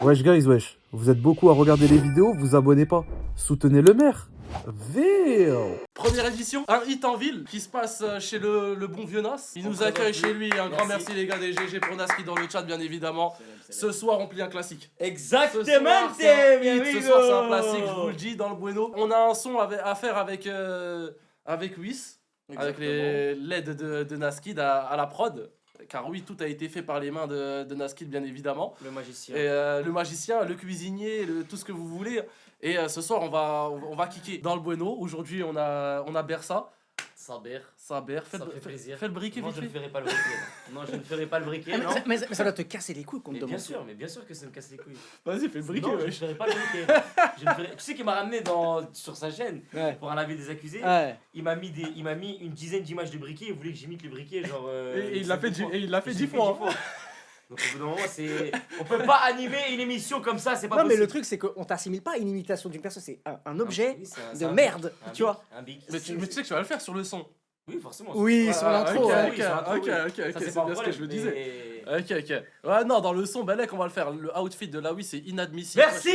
Wesh guys, wesh. Vous êtes beaucoup à regarder les vidéos, vous abonnez pas. Soutenez le maire. Ville. Première édition, un hit en ville qui se passe chez le bon vieux Nas. Il nous accueille chez lui. Un grand merci les gars des GG pour Naski dans le chat, bien évidemment. Ce soir, on plie un classique. Exactement, Ce soir, c'est un classique, je vous le dis, dans le bueno. On a un son à faire avec Whis, avec l'aide de Naskid à la prod. Car oui, tout a été fait par les mains de Naskid, bien évidemment. Le magicien. Et le magicien, le cuisinier, tout ce que vous voulez. Et ce soir, on va kicker dans le bueno. Aujourd'hui, on a Bersa. Saber. Fais Ça fait plaisir. Fais le briquet Non, vite je ne fait. ferai pas le briquet. Non, je ne ferai pas le briquet, non. Mais ça doit te casser les couilles qu'on te demande. Mais bien sûr que ça me casse les couilles. Vas-y, fais le briquet. Non, je ne wesh. ferai pas le briquet. Tu sais qu'il m'a ramené sur sa chaîne Ouais. pour un laver des accusés. Ouais. Il m'a mis une dizaine d'images de briquet. Il voulait que j'imite le briquet, genre. Et il l'a fait 10 J'ai fois. hein. Donc au bout d'un moment, on peut pas animer une émission comme ça, c'est pas Non, mais possible. le truc, c'est qu'on t'assimile pas à une imitation d'une personne, c'est un objet Oui, c'est de un merde, bic, tu vois. Un bic. Mais tu sais que tu vas le faire sur le son. Oui, forcément. Oui, sur l'intro. ok, ouais. oui, sur l'intro, ok, oui. ok, Ça, c'est pas un bien ce que je me problème, disais. mais- Ok. Ouais, non, dans le son, Balek, on va le faire. Le outfit de Laoui, c'est inadmissible. Merci,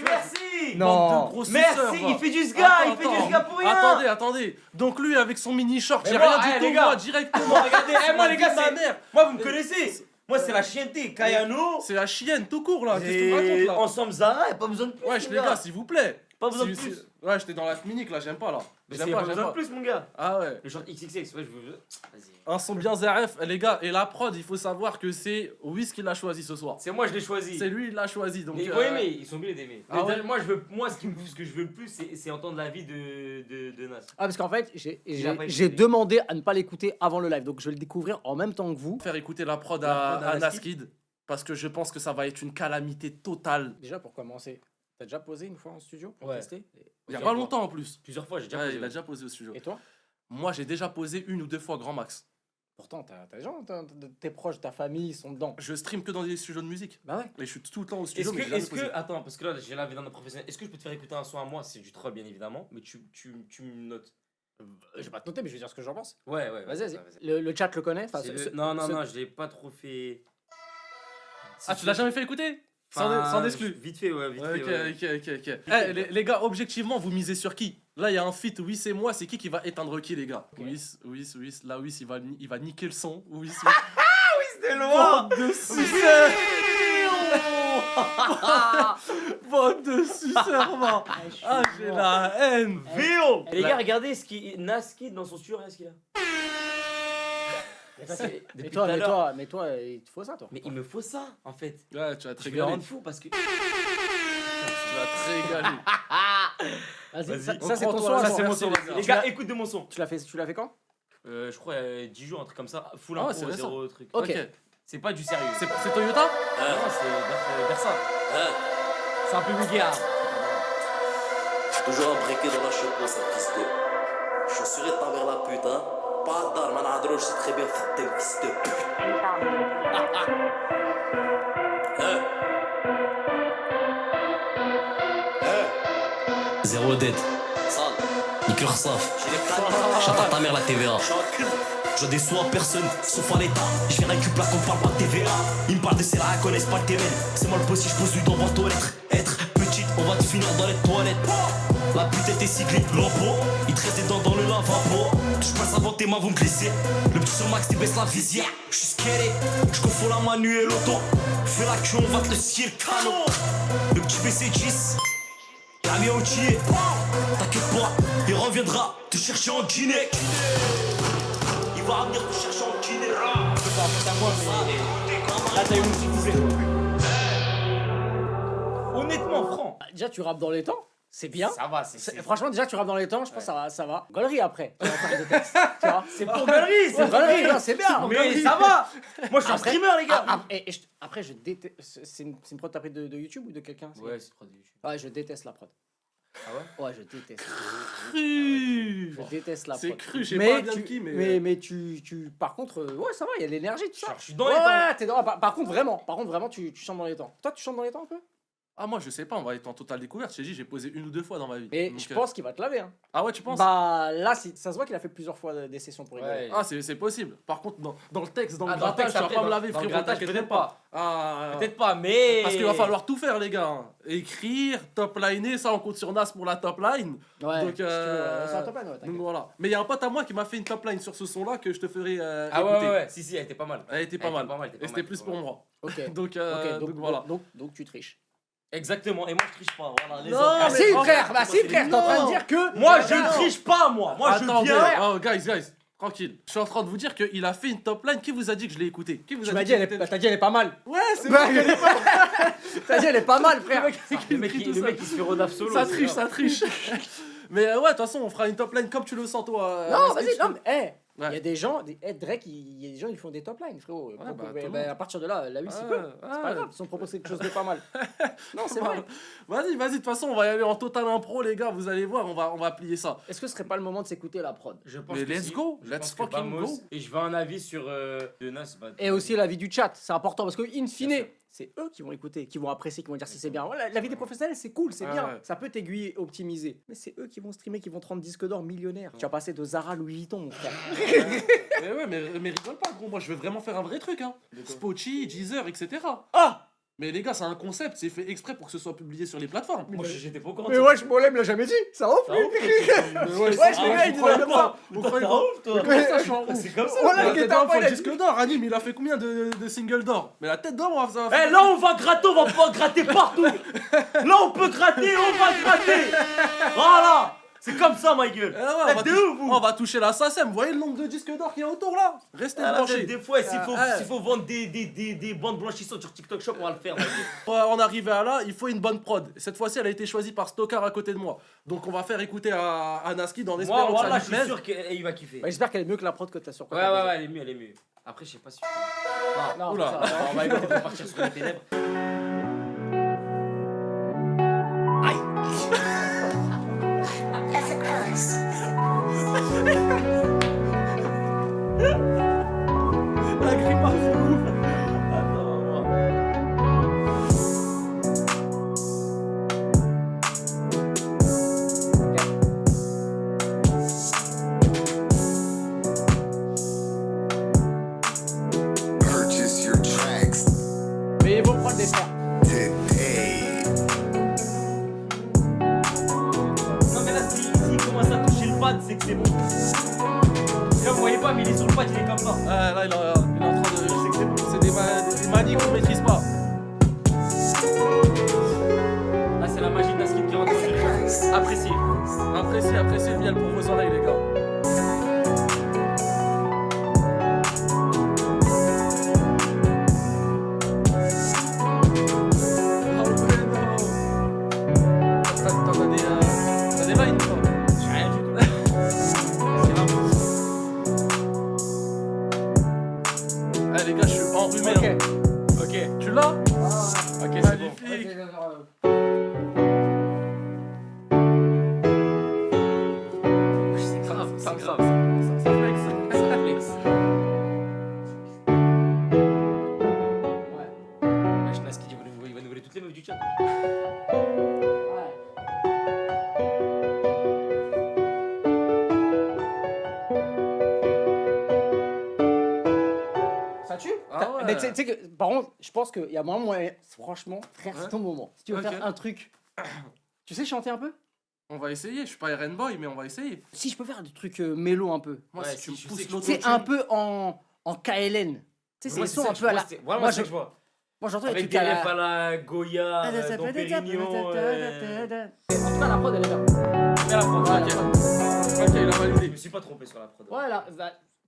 merci. Non. Bande de gros Merci, suceurs, il va. fait du sga, il fait Attends, du sga pour rien. Attendez. Donc lui, avec son mini short, Mais j'ai moi, rien eh, du les tout, gars. moi, directement. Moi, regardez, moi les gars, ma c'est... mère. Moi vous me connaissez. Moi c'est la chienté, Kayano. C'est la chienne, tout court, là. Qu'est-ce que tu me Et racontes, là? ensemble Zara, y'a pas besoin de plus. Wesh, mon les gars, s'il vous plaît. Pas besoin de Si- plus. si- Ouais, j'étais dans la minique, là, j'aime pas, là. Mais J'aime c'est pas, pas besoin de j'aime pas. plus, mon gars. Ah ouais. Le short XXX, ouais, je veux. Vas-y. Un son bien ZRF, les gars. Et la prod, il faut savoir que c'est Whis qui l'a choisi ce soir. C'est moi, je l'ai choisi. C'est lui, il l'a choisi. Donc, Mais il faut aimer, ils sont obligés d'aimer. Ah ouais. Moi, ce que je veux le plus, c'est entendre la vie de Nas. Ah, parce qu'en fait, Il a pas j'ai écouté. demandé à ne pas l'écouter avant le live, donc je vais le découvrir en même temps que vous. faire écouter la prod La prod à à Naskid. Naskid. Parce que je pense que ça va être une calamité totale. Déjà, pour commencer, t'as déjà posé une fois en studio pour Ouais. tester? Il y a pas longtemps en plus. Plusieurs fois, j'ai déjà Ouais, posé. il a déjà posé au studio. Et toi? Moi, j'ai déjà posé 1 ou 2 fois grand max. Pourtant, t'as des gens, tes proches, ta famille, ils sont dedans. Je stream que dans des studios de musique. Bah ouais. Et je suis tout le temps au studio. mais j'ai jamais posé. Attends, parce que là, j'ai lavé dans notre professionnel. Est-ce que je peux te faire écouter un son à moi? C'est du troll, bien évidemment, mais tu me notes. Je vais pas te noter, mais je vais dire ce que j'en pense. Ouais. Vas-y. Le chat le connaît? Enfin, Non, je l'ai pas trop fait. Ah, tu l'as jamais fait écouter Enfin, Sans exclu. Vite fait, ouais, vite fait. Ok. Eh, les gars, objectivement, vous misez sur qui? Là, il y a un feat, Whis et moi, c'est qui va éteindre qui, les gars? Whis. Là, Whis, il va niquer le son. Whis. C'était loin. Bande de suceurs. Bande de suceurs, man. Ah, j'ai la haine. Véo. Les Là- gars, regardez Naskid dans son studio, regardez ce qu'il a. Mais Depuis toi, tout à mais l'heure. toi, mais toi, il te faut ça, toi. Mais il me faut ça, en fait. Ouais, tu vas te Je vais le régaler. rendre fou parce que. Tu vas te régaler. Vas-y, Vas-y, ça on c'est prend ton toi, son. à ça, toi. c'est mon Merci, son, les les gars. gars. Les gars, écoute de mon son. Tu l'as fait quand? Je crois 10 jours, un truc comme ça. Full Ah ouais, info, c'est récent. 0 truc. Ok. C'est pas du sérieux. C'est Toyota? Non, c'est Versa. C'est un peu vulgaire. Toujours un briquet dans la chemise, ça fils de. Je suis assuré de ta mère la pute, hein. Pas d'armes, man, je sais très bien, fils de pute. Zéro dette, Sale. nique leur saf. J'ai les canines. Chante à ta mère la TVA. Je suis un cul. Je déçois personne, sauf à l'état. Je viens récup là qu'on parle pas de TVA. Ils me parlent de celle-là, ils connaissent pas le terrain. C'est moi le boss si je pose du dans boîte aux lettres. Être petite, on va te finir dans les toilettes. La pute était siglée, lampeau. Il te reste des dents dans le lavabo. Je passe avant tes mains vont me glisser. Le petit sur max, tu baisses la visière. Je suis scaré, je confonds la manu et l'auto. Fais la queue, on va te le scier le canon. Le petit BC10. Y'a bien au Chili. T'inquiète pas, il reviendra te chercher en Guinée. Il va venir te chercher en Guinée. Là, t'as eu une petite doublée. Honnêtement, franc. Déjà, tu rappes dans les temps, c'est bien. Ça va, Franchement, déjà, tu rappes dans les temps, je pense que ça va. Galerie après, tu vas faire des textes, tu vois. C'est pour galerie, C'est galerie, non, c'est bien. Mais ça va. Moi, je suis un Après- streamer, les gars. Après, je déteste. C'est une prod que t'as pris de YouTube ou de quelqu'un? Ouais, c'est trop YouTube. Ouais, je déteste la prod. Ah ouais? Ouais, je déteste. Cru. Je déteste la prod. C'est cru, je sais Mais pas bien tu- de qui, mais. mais par contre, ouais, ça va, il y a l'énergie, tout ça. Je suis dans les Ouais, temps. ouais, t'es dans. Par contre, vraiment, tu chantes dans les temps. Toi, tu chantes dans les temps un peu? Ah, moi, je sais pas, on va être en totale découverte. J'ai dit, j'ai posé 1 ou 2 fois dans ma vie. Mais Donc, je pense qu'il va te laver. Hein. Ah ouais, tu penses? Bah là, ça se voit qu'il a fait plusieurs fois des sessions pour rigoler. Ouais. Ah, c'est possible. Par contre, dans le texte, dans le Ah, dans le grattage, texte, tu vas après, pas me dans- laver, dans le frérot, grattage, t'inquiète peut-être pas. Ah, Peut-être pas, mais. Parce qu'il va falloir tout faire, les gars. Écrire, top liner, ça, on compte sur Nas pour la top line. Ouais, Donc, si tu veux, c'est un top line, ouais, Donc t'inquiète. voilà. Mais il y a un pote à moi qui m'a fait une top line sur ce son-là que je te ferai Ah écouter. ouais, si, elle était pas mal. Elle était pas mal. elle était pas Et c'était mal, plus pas pour mal. moi. Ok. Donc, Ok, donc voilà. donc tu triches. Exactement, et moi je triche pas. Voilà, les Non, autres. Ah mais si en frère, fait, bah si frère, t'es en train de dire que... Moi je Non. triche pas, moi. Moi je Attendez, viens. oh, guys, tranquille. Je suis en train de vous dire qu'il a fait une top line. Qui vous a dit que je l'ai écouté? Qui vous Tu a m'as dit dit, que t'as dit elle est pas mal. Ouais, c'est Bah, vrai. T'as dit elle est pas mal frère. Le mec il se fait Rodaf solo. Ça c'est triche, grave. ça triche. Mais ouais, de toute façon, on fera une top line comme tu le sens, toi. Non, Nasty, vas-y, tu non, peux- mais il y Ouais. a des gens, Drake, il y a des gens qui font des top lines, frérot. bah, tout le Ben, monde. à partir de là, la 8 c'est Ouais, peu. C'est pas ouais. grave, ils ont proposé quelque chose de pas mal. Non, c'est vrai. Vas-y, de toute façon, on va y aller en total impro, les gars. Vous allez voir, on va plier ça. Est-ce que ce serait pas le moment de s'écouter la prod? Je pense Mais que let's si. go, Je let's pense que fucking Bamos- go. Et je veux un avis sur de Nas. Bah, Et aussi l'avis du chat, c'est important parce que, in Bien fine, sûr. c'est eux qui vont écouter, qui vont apprécier, qui vont dire si c'est bien. Voilà, la vie des professionnels, c'est cool, c'est Ah bien. ouais. Ça peut t'aiguiller, optimiser. Mais c'est eux qui vont streamer, qui vont te rendre disque d'or millionnaire. Tu vas passer de Zara à Louis Vuitton, mon frère. Mais ouais, mais rigole pas, gros. Moi, je veux vraiment faire un vrai truc, hein. Spotify, Deezer, etc. Ah! Mais les gars, c'est un concept, c'est fait exprès pour que ce soit publié sur les plateformes. Moi j'étais pas au courant. Mais wesh, Molem l'a jamais dit, ça ouf Ça lui. ouf, toi, tu- Ouais, Wesh, c'est- les gars, ils disent croyez comme quoi ça. Vous croyez T'as quoi ouf, toi. Mais ça, je suis en ouf. C'est comme ça. Voilà, La le tête guet-apens, d'or, faut il le a disque d'or. Anime, il a fait combien de singles d'or? Mais la tête d'or, on va Eh là on va gratter, on va pas gratter partout. Là on peut gratter, on va gratter. Voilà. C'est comme ça ma gueule. on va toucher la SACEM. Vous voyez le nombre de disques d'or qu'il y a autour là? Restez branchés. Des fois, s'il ouais. faut vendre des bandes blanchissantes sur TikTok Shop, on va le faire. ma gueule. Pour en arriver à là, il faut une bonne prod. Cette fois-ci, elle a été choisie par Stockard à côté de moi. Donc on va faire écouter à Naski dans Moi, l'espérance que voilà, ça je lui suis plaise. sûr qu'il va kiffer. Bah, j'espère qu'elle est mieux que la prod que t'as sur Ouais, elle est mieux, elle est mieux. Après, je sais pas si. Non, Oula. ça, On va écouter pour partir sur les ténèbres. La grimace de ouf. Attends, moi. Purchase your tracks Mais ils vont prendre des frères. today. Non, mais là, s'il commence à toucher le pad, c'est que c'est bon. Là, vous voyez pas, mais il est sur le pad, il est comme ça. Ah, là, il est en train de. C'est des manies qu'on maîtrise pas. Là, c'est la magie de Naskid qui rentre dans le jeu. Appréciez. Appréciez le miel pour vos oreilles, les gars. Ah ouais, non. T'as des lines, toi? J'ai rien du tout. C'est là. Ah, les gars, je suis enrhumé. Ok. Hein. Ok. Tu l'as? Ok, c'est bon. Magnifique. C'est grave, c'est grave. Ça flex. Ça flex. Wesh, Naskid, il va nous voler toutes les meufs du chat. Ça tue? Ah ouais. Mais tu sais que, par contre, je pense qu'il y a moyen, franchement, frère, c'est ton moment. Si tu veux Ok. faire un truc, tu sais chanter un peu? On va essayer. Je suis pas RN Boy, mais on va essayer. Si je peux faire des trucs mélo un peu. Moi, Ouais, si tu si, je me sais pousses que- l'autotune. C'est un peu en KLN. Tu sais, c'est Moi, les sons ça un que peu à la. je vois, Voilà, Moi, c'est ça que je vois. Moi, j'entends les Avec trucs des à refs la. à la Goya, Dom Pérignon. En tout cas, la prod, elle est bien. Mais la prod, Ouais, ok. Ok, il a Je validé. me suis pas trompé sur la prod. Voilà.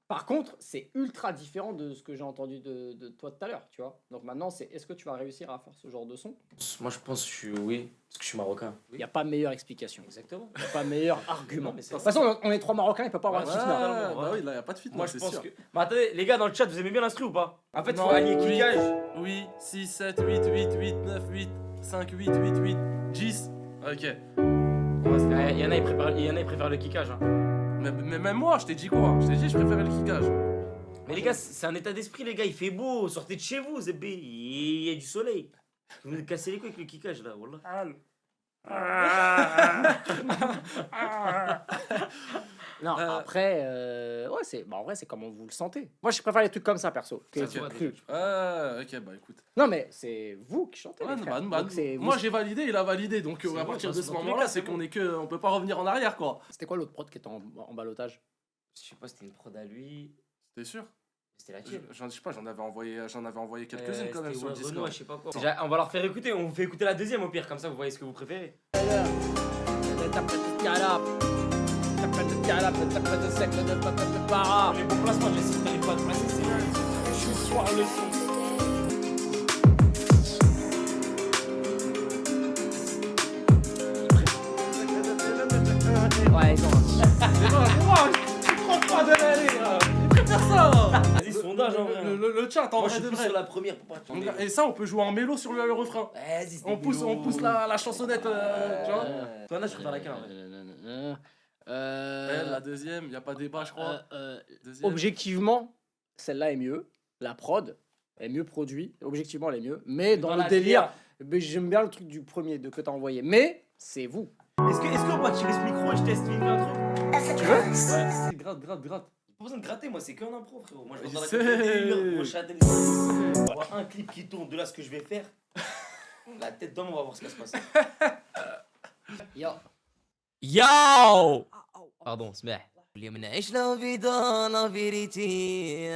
Par contre, c'est ultra différent de ce que j'ai entendu de toi tout à l'heure, tu vois. Donc maintenant, c'est est-ce que tu vas réussir à faire ce genre de son? Moi, je pense que je suis. Oui, parce que je suis marocain. Il n'y a pas meilleure explication. Exactement. Il n'y a pas meilleur argument. Non, mais De c'est- toute façon, on est trois Marocains, il peut pas avoir Ouais, de Ouais, fit now. totalement, bah ouais. oui, là, y a pas de fit. Moi, je c'est pense sûr. que. Mais attendez, les gars, dans le chat, vous aimez bien l'instru ou pas? En fait, Non, faut allier oui. kickage. Oui, 6, 7, 8, 8, 8, 9, 8, 5, 8, 8, 8, 10. Ok. Il y en a, ils préfèrent le kickage. Hein. Mais même moi, je t'ai dit quoi? Je t'ai dit, je préférais le kickage. Mais les gars, c'est un état d'esprit, les gars. Il fait beau. Sortez de chez vous, Zébé. Il y a du soleil. Vous me cassez les couilles avec le kickage là, wallah. Non, après, ouais, c'est, bah, en vrai, c'est comment vous le sentez. Moi, je préfère les trucs comme ça, perso. que les Ok. trucs crus. Ok, bah écoute. Non, mais c'est vous qui chantez. Ouais, les frères. bah, Donc, c'est vous- moi j'ai validé, il a validé, donc C'est à bon, partir bah, de c'est ce dans tous les moment-là, cas, c'est c'est qu'on est que, on peut pas revenir en arrière, quoi. C'était quoi l'autre prod qui était en balotage? Je sais pas, c'était une prod à lui. T'es sûr? C'était laquelle? Je sais pas, j'en avais envoyé quelques-unes quand même sur le Renault, Discord. je sais pas quoi. On va leur faire écouter, on vous fait écouter la deuxième au pire, comme ça vous voyez ce que vous préférez. Les bons placements, j'essaie de t'arriver pas à te placer, c'est ce soir le son. Ouais, non. Vas-y, sondage en vrai. Le chat, en Moi vrai je de suis plus vrai. sur la première pour pas te chanter. Et ça, on peut jouer en mélo sur le refrain. Vas-y, c'est On pousse la chansonnette, tu vois. Toi là, je préfère laquelle en vrai? La deuxième, y a pas débat, je crois. Deuxième. Objectivement, celle-là est mieux. La prod est mieux produite. Objectivement, elle est mieux. Mais dans la le délire, mais j'aime bien le truc du premier que t'as envoyé. Mais c'est vous. Est-ce qu'on va tirer ce micro et je teste vite un truc? Tu veux? Ouais, gratte. Pas besoin de gratter, moi c'est qu'un impro frérot. Moi je Je vais dans la sais. délire, moi, je suis à télé. On va voir un clip qui tourne, de là ce que je vais faire. La tête d'homme, on va voir ce qui va se passer. Yo. Yo Pardon, اسمح اليوم نعيش لا فيدا لا فيريتي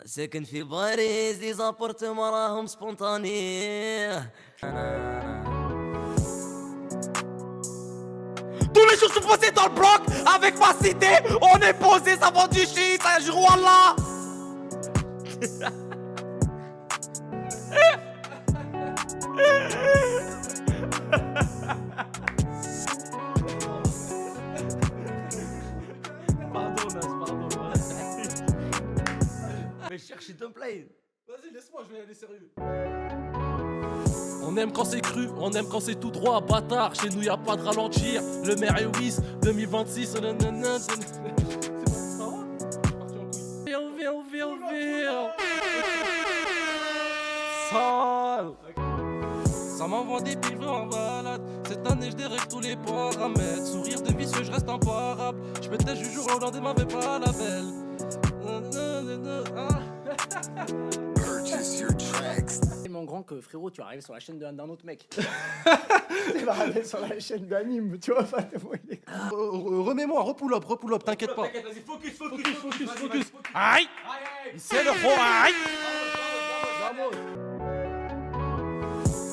ساكن في باريس دي زابورتمون راهم سبونتاني Tous les jours je suis posé dans le bloc avec ma cité, on est posé, ça vend du shit, un jour wallah. Pardon, Nas, pardon. Mais cherchez ton play. Vas-y, laisse-moi, je vais aller sérieux. On aime quand c'est cru, on aime quand c'est tout droit, bâtard. Chez nous, y a pas de ralentir. Le maire est Wiss, 2026. Nanana, ça va? Viens. Sale. Ça m'envoie des piles en balade. Cette année, je dérègle tous les paramètres. Sourire de vicieux, je reste imparable. Je me tâche du jour au lendemain, mais pas la belle. Purchase your tracks. C'est mon grand que frérot, tu vas arriver sur la chaîne d'un autre mec. Tu vas arriver sur la chaîne d'anime, tu vois pas. Remets-moi, repull up, t'inquiète pas. T'inquiète, vas-y, focus. Aïe! C'est le pro, aïe!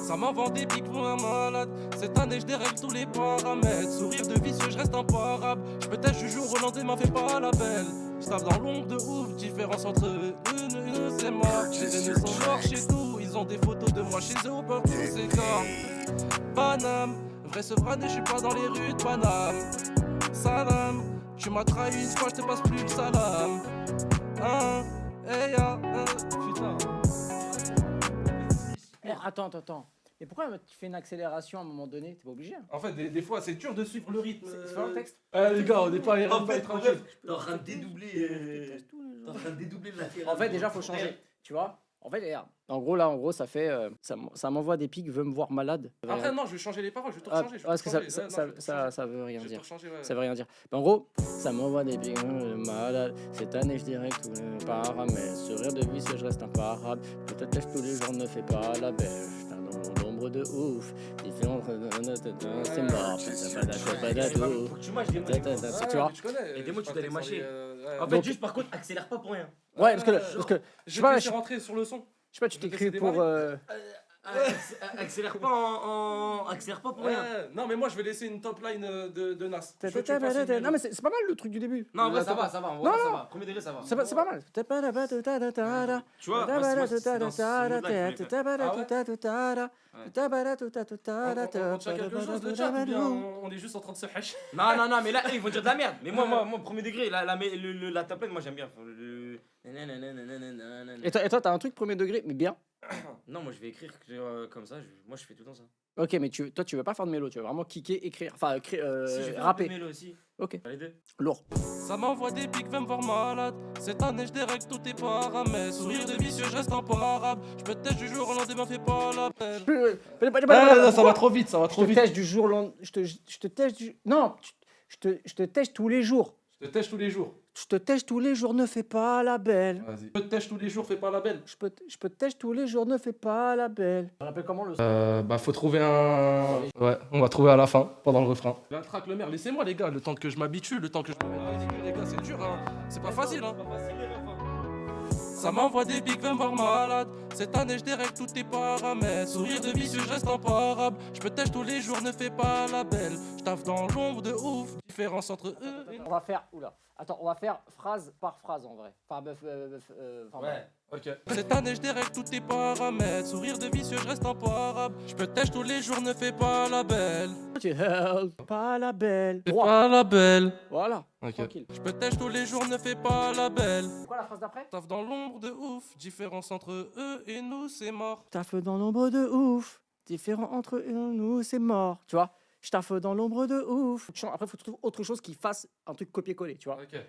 Ça m'envoie des pics pour un malade. Cette année, je dérègle tous les paramètres. Sourire de vicieux, je reste imparable. Je peux tâche du jour au lendemain, fais pas la belle. Je tape dans l'ombre de ouf, différence entre eux. C'est mort. Les aînés sont morts chez nous. Ils ont des photos de moi chez eux au partout, c'est corps. Paname, vrai sevrané, je suis pas dans les rues de Paname. Salam, tu m'as trahi une fois, je te passe plus le salam. Hein, putain. Eh, attends. Et pourquoi tu fais une accélération à un moment donné? T'es pas obligé. Hein. En fait, des fois, c'est dur de suivre le rythme. C'est pas un texte. Les gars, on n'est pas En fait, tranquille. t'es en train de dédoubler. T'es en train de dédoubler le latéral. En fait, déjà, faut changer. Tu vois? En fait, regarde. En gros, ça fait. Ça m'envoie des pics, veut me voir malade. Après, non, je vais changer les paroles, je vais tout Ah, changer. parce que ça veut rien dire. Ça Ça veut rien dire. Mais en gros, ça m'envoie des pics, malade. Cette année, je dirais que tous les paramètres. Sourire de vicieux, je reste imparable. Peut-être lèche tous les jours, ne fais pas la belle. D'ombre de ouf. Différent. C'est mort. Faut que tu mâches des mots. Tu vois? Tu connais. Et des mots, tu dois les mâcher. En fait, Donc- juste par contre, accélère pas pour rien. Ouais, parce que Je sais vais pas, te laisser rentrer sur le son. je sais pas, tu Je vais t'écris laisser pour. Accélère pas accélère pas pour rien. Non, mais moi, je vais laisser une top line de Nas. Non, mais c'est pas mal le truc du début. Non, en vrai, ça Attends. va, ça va. En Non, vrai, ça non. va. Premier degré, ça va. C'est pas mal. Tu vois, moi, c'est dans ce mood-là que je On tient quelque chose de chat ou bien on est juste en train de se hash? Non, mais là, ils vont dire de la merde. Mais moi, premier degré, la top line, moi, j'aime bien. Et toi, t'as un truc premier degré, mais bien. Non, moi je vais écrire comme ça. Moi je fais tout le temps ça. Ok, mais toi, tu veux pas faire de mélo, tu veux vraiment kicker, écrire, enfin, Si, je vais faire rapper. un peu de mélo aussi. Ok, Les deux. lourd. Ça m'envoie des pics, va me voir malade. Cette année, je dérègle tous tes paramètres. Sourire de vicieux, je reste imparable. Je peux te têche du jour au lendemain, fais pas la peine. Ça va trop vite, ça va trop Je te vite. tèche du jour au lendemain. Je te tèche du. Non, je te tèche tous les jours. Je te tèche tous les jours. Je te tèche tous les jours, ne fais pas la belle. Vas-y. Je te tèche tous les jours, fais pas la belle. Je peux te tèche tous les jours, ne fais pas la belle. Ça rappelle comment le. Bah faut trouver un... Ouais, on va trouver à la fin, pendant le refrain. La traque le maire, laissez-moi les gars, le temps que je m'habitue, le temps que je me mette dans les écoutes, les gars, c'est dur, hein. C'est pas facile, hein. Ça m'envoie des pics, va me voir malade. Cette année, je dérègle tous tes paramètres. Sourire de vicieux, je reste imparable. Je peux tèche tous les jours, ne fais pas la belle. Je taffe dans l'ombre de ouf. Différence entre eux et... On va faire. Oula. Attends, on va faire phrase par phrase en vrai. Enfin, Ouais. Ok. Cette année, je dérègle tous tes paramètres. Sourire de vicieux, je reste imparable. Je peux tèche tous les jours, ne fais pas la belle. Pas la belle. Fais Droit. pas la belle. Voilà. Ok. Tranquille. Je peux tèche tous les jours, ne fais pas la belle. C'est quoi la phrase d'après? Taffe dans l'ombre de ouf. Différence entre eux et nous, c'est mort. Taffe dans l'ombre de ouf. Différent entre eux et nous, c'est mort. Tu vois? Je taffe dans l'ombre de ouf. Après, faut trouver autre chose qui fasse un truc copier-coller, tu vois? Ok.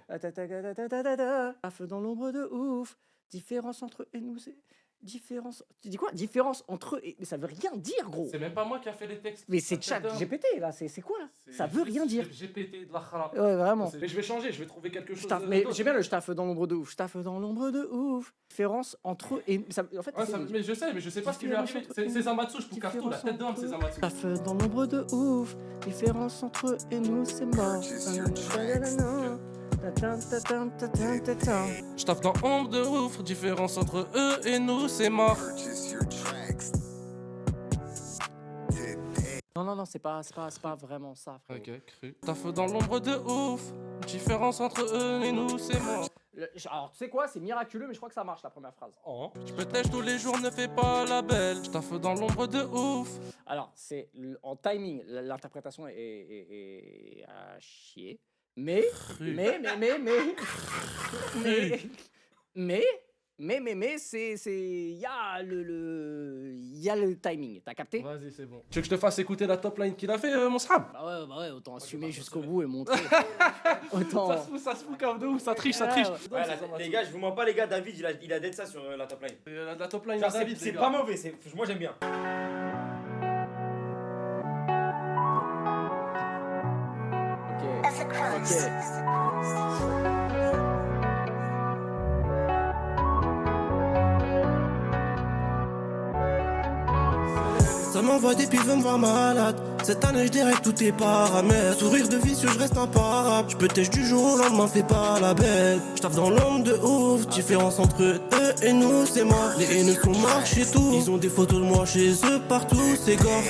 Taffe dans l'ombre de ouf. Différence entre eux et nous, c'est. Différence. Tu dis quoi? Différence entre eux et. Mais ça veut rien dire, gros. C'est même pas moi qui a fait les textes. Mais c'est chat GPT là, c'est quoi là? Ça veut rien dire. GPT de la khala. Ouais, vraiment. Mais je vais changer, je vais trouver quelque chose. Mais d'autre. j'aime bien le je taffe dans l'ombre de ouf. Je taffe dans l'ombre de ouf. Différence entre eux et. En fait, Ouais, mais je sais, mais je sais pas ce qui lui est arrivé. C'est Zamatsu, je peux carton, la tête d'homme, c'est Zamatsu. Taffe dans l'ombre de ouf. Différence entre eux et nous, c'est mort. Purchase your tracks. Je taffe dans ombre de ouf, différence entre eux et nous, c'est mort. Purchase your tracks. Today. Non, c'est pas vraiment ça, frère. Ok, cru. Taffe dans l'ombre de ouf, différence entre eux et nous, c'est mort. Alors, tu sais quoi? C'est miraculeux, mais je crois que ça marche la première phrase. Oh. Je peux tèche tous les jours, ne fais pas la belle. Je taffe dans l'ombre de ouf. Alors, c'est en timing, l'interprétation est à chier. Mais, c'est, il y a le timing, t'as capté? Vas-y, c'est bon. Tu veux que je te fasse écouter la top line qu'il a fait, mon srab? Bah ouais, autant assumer jusqu'au bout et montrer. Autant. Ça se fout comme de ouf, ça triche, ça Ouais, triche. ouais. Ouais, les gars, je vous mens pas, les gars. David, il a dead ça sur la top line. La top line, Genre, David, c'est les gars. pas mauvais, moi j'aime bien. Ok. Ça m'envoie des pieds, veut me voir malade. Cette année, je dérègle tous tes paramètres. Sourire de vicieux, je reste imparable. Je peux tèche du jour au lendemain, fais pas la belle. Je taffe dans l'ombre de ouf. Différence entre eux et nous, c'est mort. Les haineux sont morts chez tout. Ils ont des photos de moi chez eux partout, c'est gore.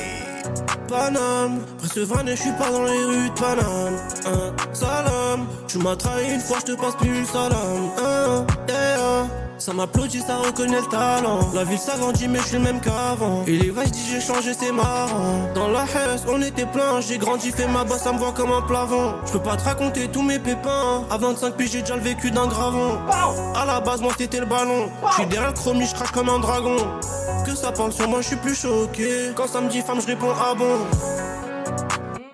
Paname, après ce vanne, je suis pas dans les rues de Paname. Salam, tu m'as trahi une fois, je te passe plus le salam. Yeah. Ça m'applaudit, ça reconnaît le talent. La ville s'agrandit, mais je suis le même qu'avant. Et les vaches disent j'ai changé, c'est marrant. Dans la haisse, on était plein. J'ai grandi, fait ma bosse, ça me voit comme un plavon. Je peux pas te raconter tous mes pépins. À 25 piges, j'ai déjà le vécu d'un gravon. À la base, moi c'était le ballon. Je suis derrière le chromie, je crache comme un dragon. Que ça parle sur moi, je suis plus choqué. Quand ça me dit femme, je réponds ah bon.